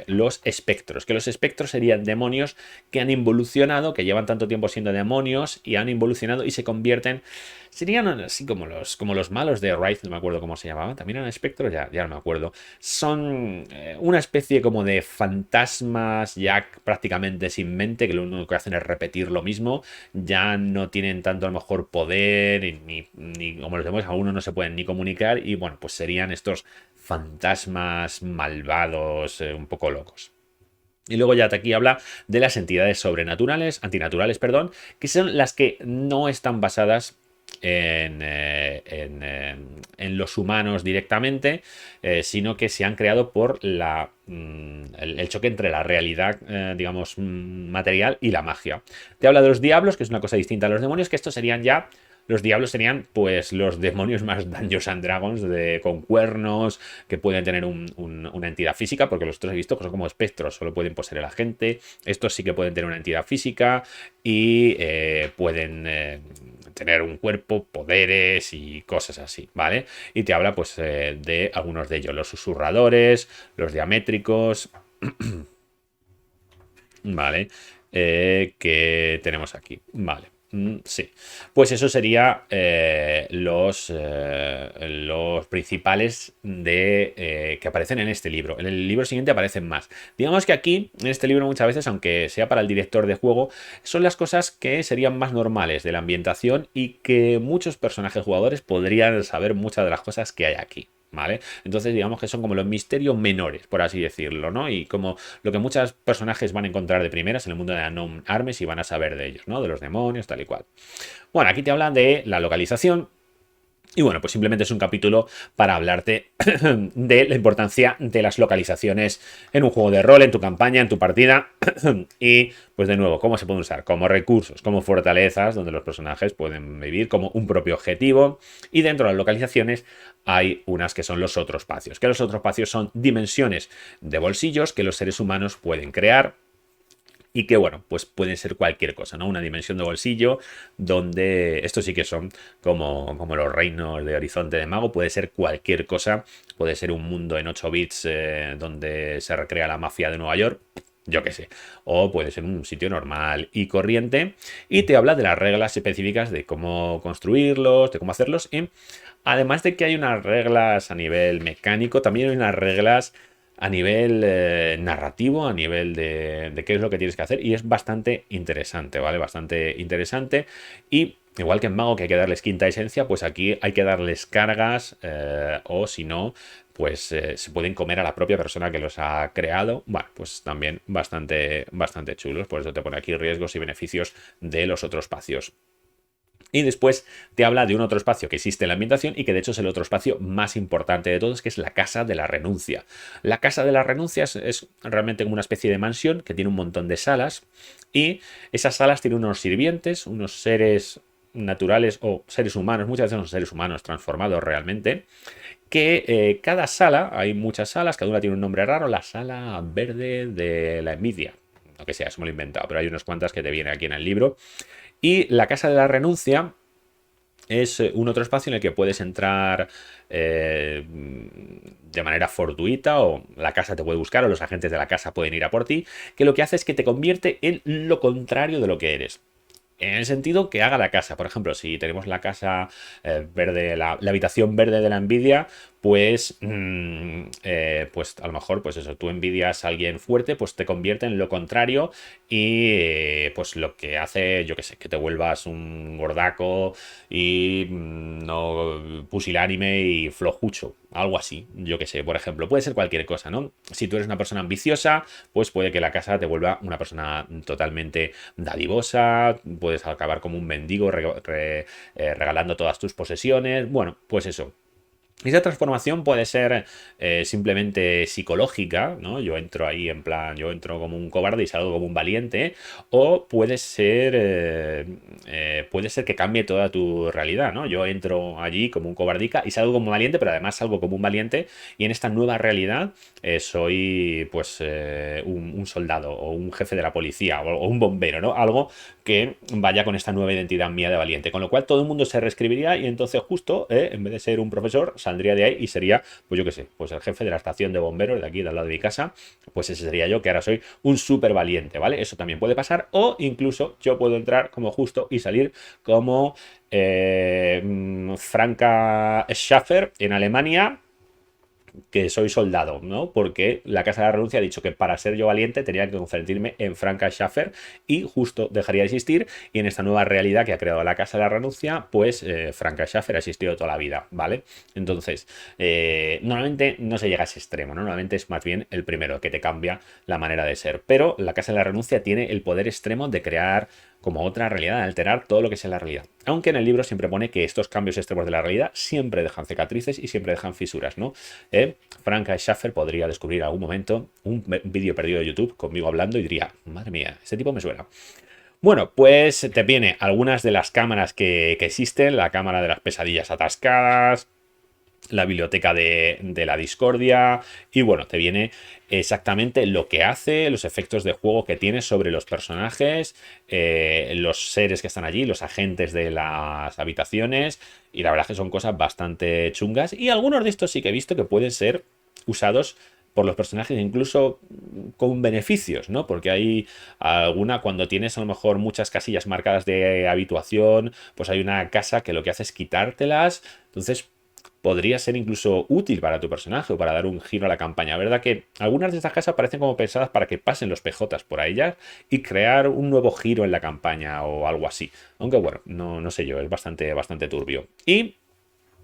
los espectros, que los espectros serían demonios que han involucionado, que llevan tanto tiempo siendo demonios y han involucionado y se convierten, serían así como los malos de Wraith, no me acuerdo cómo se llamaban, también eran espectros, ya no me acuerdo. Son una especie como de fantasmas ya prácticamente sin mente, que lo único que hacen es repetir lo mismo, ya no tienen tanto a lo mejor poder, ni como los demonios, algunos no se pueden ni comunicar y bueno, pues serían estos fantasmas malvados, un poco locos. Y luego ya aquí habla de las entidades sobrenaturales, antinaturales, perdón, que son las que no están basadas en los humanos directamente, sino que se han creado por el choque entre la realidad, digamos, material y la magia. Te habla de los diablos, que es una cosa distinta a los demonios, que estos serían ya los diablos serían, pues, los demonios más Dungeons and Dragons con cuernos, que pueden tener una entidad física, porque los otros he visto que son como espectros, solo pueden poseer a la gente. Estos sí que pueden tener una entidad física y pueden tener un cuerpo, poderes y cosas así, ¿vale? Y te habla, pues, de algunos de ellos, los susurradores, los diamétricos, ¿vale? Que tenemos aquí, ¿vale? Sí, pues eso sería los principales que aparecen en este libro. En el libro siguiente aparecen más. Digamos que aquí, en este libro muchas veces, aunque sea para el director de juego, son las cosas que serían más normales de la ambientación y que muchos personajes jugadores podrían saber muchas de las cosas que hay aquí. ¿Vale? Entonces digamos que son como los misterios menores, por así decirlo, ¿no? Y como lo que muchos personajes van a encontrar de primeras en el mundo de Unknown Armies y van a saber de ellos, ¿no? De los demonios, tal y cual. Bueno, aquí te hablan de la localización, Y bueno, pues simplemente es un capítulo para hablarte de la importancia de las localizaciones en un juego de rol, en tu campaña, en tu partida. Y pues de nuevo, cómo se pueden usar como recursos, como fortalezas, donde los personajes pueden vivir como un propio objetivo. Y dentro de las localizaciones hay unas que son los otros espacios, que los otros espacios son dimensiones de bolsillos que los seres humanos pueden crear y que, bueno, pues pueden ser cualquier cosa, ¿no? Una dimensión de bolsillo donde estos sí que son como los reinos de Horizonte de Mago, puede ser cualquier cosa, puede ser un mundo en 8 bits donde se recrea la mafia de Nueva York, yo qué sé, o puede ser un sitio normal y corriente y te habla de las reglas específicas de cómo construirlos, de cómo hacerlos y además de que hay unas reglas a nivel mecánico, también hay unas reglas a nivel narrativo, a nivel de qué es lo que tienes que hacer y es bastante interesante, ¿vale? Bastante interesante y igual que en Mago que hay que darles quinta esencia, pues aquí hay que darles cargas o si no, pues se pueden comer a la propia persona que los ha creado. Bueno, pues también bastante chulos, por eso te pone aquí riesgos y beneficios de los otros espacios. Y después te habla de un otro espacio que existe en la ambientación y que de hecho es el otro espacio más importante de todos, que es la Casa de la Renuncia. La Casa de la Renuncia es realmente como una especie de mansión que tiene un montón de salas y esas salas tienen unos sirvientes, unos seres naturales o seres humanos, muchas veces son seres humanos transformados realmente, que cada sala, hay muchas salas, cada una tiene un nombre raro, la sala verde de la envidia, lo que sea, eso me lo he inventado, pero hay unas cuantas que te vienen aquí en el libro. Y la Casa de la Renuncia es un otro espacio en el que puedes entrar de manera fortuita o la casa te puede buscar o los agentes de la casa pueden ir a por ti, que lo que hace es que te convierte en lo contrario de lo que eres. En el sentido que haga la casa. Por ejemplo, si tenemos la casa verde, la habitación verde de la envidia, pues, pues a lo mejor, pues eso, tú envidias a alguien fuerte, pues te convierte en lo contrario y pues lo que hace, yo qué sé, que te vuelvas un gordaco y no pusilánime y flojucho. Algo así, yo qué sé, por ejemplo, puede ser cualquier cosa, ¿no? Si tú eres una persona ambiciosa, pues puede que la casa te vuelva una persona totalmente dadivosa, puedes acabar como un mendigo regalando todas tus posesiones, bueno, pues eso. Esa transformación puede ser simplemente psicológica, ¿no? Yo entro ahí en plan, yo entro como un cobarde y salgo como un valiente, o puede ser que cambie toda tu realidad, ¿no? Yo entro allí como un cobardica y salgo como un valiente, pero además salgo como un valiente y en esta nueva realidad soy pues un soldado o un jefe de la policía o un bombero, ¿no? Algo que vaya con esta nueva identidad mía de valiente, con lo cual todo el mundo se reescribiría y entonces justo, en vez de ser un profesor, saldría de ahí y sería, pues yo qué sé, pues el jefe de la estación de bomberos de aquí, de al lado de mi casa, pues ese sería yo, que ahora soy un súper valiente, ¿vale? Eso también puede pasar, o incluso yo puedo entrar como justo y salir como Franka Schaffer en Alemania, que soy soldado, ¿no? Porque la Casa de la Renuncia ha dicho que para ser yo valiente tenía que convertirme en Franka Schaffer y justo dejaría de existir y en esta nueva realidad que ha creado la Casa de la Renuncia, pues Franka Schaffer ha existido toda la vida, ¿vale? Entonces, normalmente no se llega a ese extremo, ¿no? Normalmente es más bien el primero que te cambia la manera de ser, pero la Casa de la Renuncia tiene el poder extremo de crear como otra realidad, de alterar todo lo que es la realidad. Aunque en el libro siempre pone que estos cambios extremos de la realidad siempre dejan cicatrices y siempre dejan fisuras, ¿no? Franka Schaffer podría descubrir en algún momento un vídeo perdido de YouTube conmigo hablando y diría, madre mía, este tipo me suena. Bueno, pues te viene algunas de las cámaras que existen, la cámara de las pesadillas atascadas, la biblioteca de la discordia y bueno, te viene exactamente lo que hace, los efectos de juego que tiene sobre los personajes, los seres que están allí, los agentes de las habitaciones y la verdad es que son cosas bastante chungas y algunos de estos sí que he visto que pueden ser usados por los personajes incluso con beneficios, ¿no? Porque hay alguna, cuando tienes a lo mejor muchas casillas marcadas de habituación, pues hay una casa que lo que hace es quitártelas, entonces podría ser incluso útil para tu personaje o para dar un giro a la campaña. ¿Verdad que algunas de estas casas parecen como pensadas para que pasen los PJs por ellas y crear un nuevo giro en la campaña o algo así? Aunque bueno, no sé yo, es bastante turbio. Y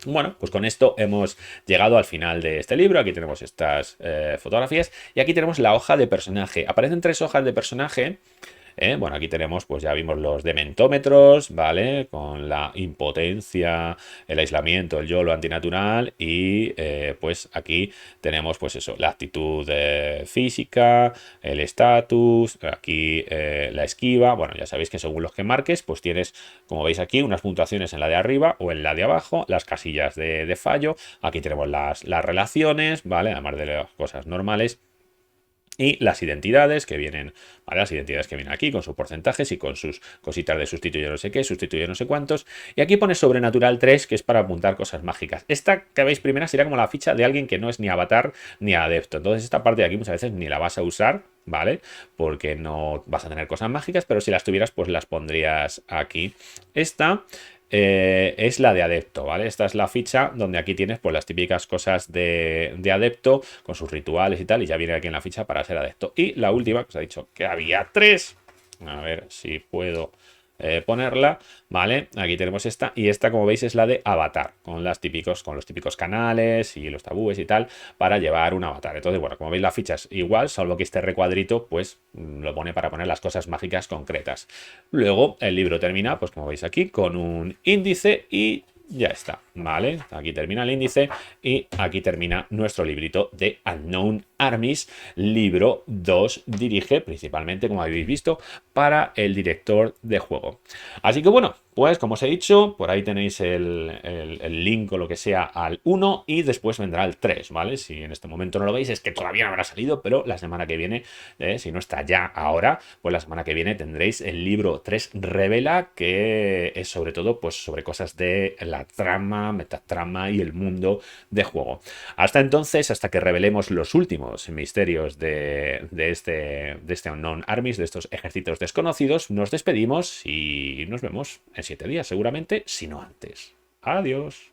bueno, pues con esto hemos llegado al final de este libro. Aquí tenemos estas fotografías y aquí tenemos la hoja de personaje. Aparecen 3 hojas de personaje Bueno, aquí tenemos, pues ya vimos los dementómetros, ¿vale? Con la impotencia, el aislamiento, el YOLO antinatural y pues aquí tenemos pues eso, la actitud física, el estatus, aquí la esquiva. Bueno, ya sabéis que según los que marques, pues tienes, como veis aquí, unas puntuaciones en la de arriba o en la de abajo, las casillas de fallo. Aquí tenemos las relaciones, ¿vale? Además de las cosas normales. Y las identidades que vienen, ¿vale? Las identidades que vienen aquí con sus porcentajes y con sus cositas de sustituyo no sé qué, sustituyo no sé cuántos. Y aquí pone Sobrenatural 3, que es para apuntar cosas mágicas. Esta que veis primera sería como la ficha de alguien que no es ni avatar ni adepto. Entonces esta parte de aquí muchas veces ni la vas a usar, ¿vale? Porque no vas a tener cosas mágicas, pero si las tuvieras, pues las pondrías aquí. Esta es la de adepto, ¿vale? Esta es la ficha donde aquí tienes pues las típicas cosas de adepto con sus rituales y tal, y ya viene aquí en la ficha para ser adepto. Y la última, que os ha dicho que había 3, a ver si puedo ponerla, ¿vale? Aquí tenemos esta, y esta, como veis, es la de avatar, con los típicos canales y los tabúes y tal, para llevar un avatar. Entonces, bueno, como veis, la ficha es igual, salvo que este recuadrito, pues, lo pone para poner las cosas mágicas concretas. Luego, el libro termina, pues, como veis aquí, con un índice y ya está, ¿vale? Aquí termina el índice y aquí termina nuestro librito de Unknown Armies, libro 2, dirige principalmente, como habéis visto, para el director de juego. Así que bueno, pues como os he dicho, por ahí tenéis el link o lo que sea al 1 y después vendrá el 3, ¿vale? Si en este momento no lo veis es que todavía no habrá salido, pero la semana que viene, si no está ya ahora, pues la semana que viene tendréis el libro 3 Revela, que es sobre todo pues sobre cosas de la trama, metatrama y el mundo de juego. Hasta entonces, hasta que revelemos los últimos misterios de este Unknown Armies, de estos ejércitos desconocidos, nos despedimos y nos vemos en 7 días, seguramente, si no antes. Adiós.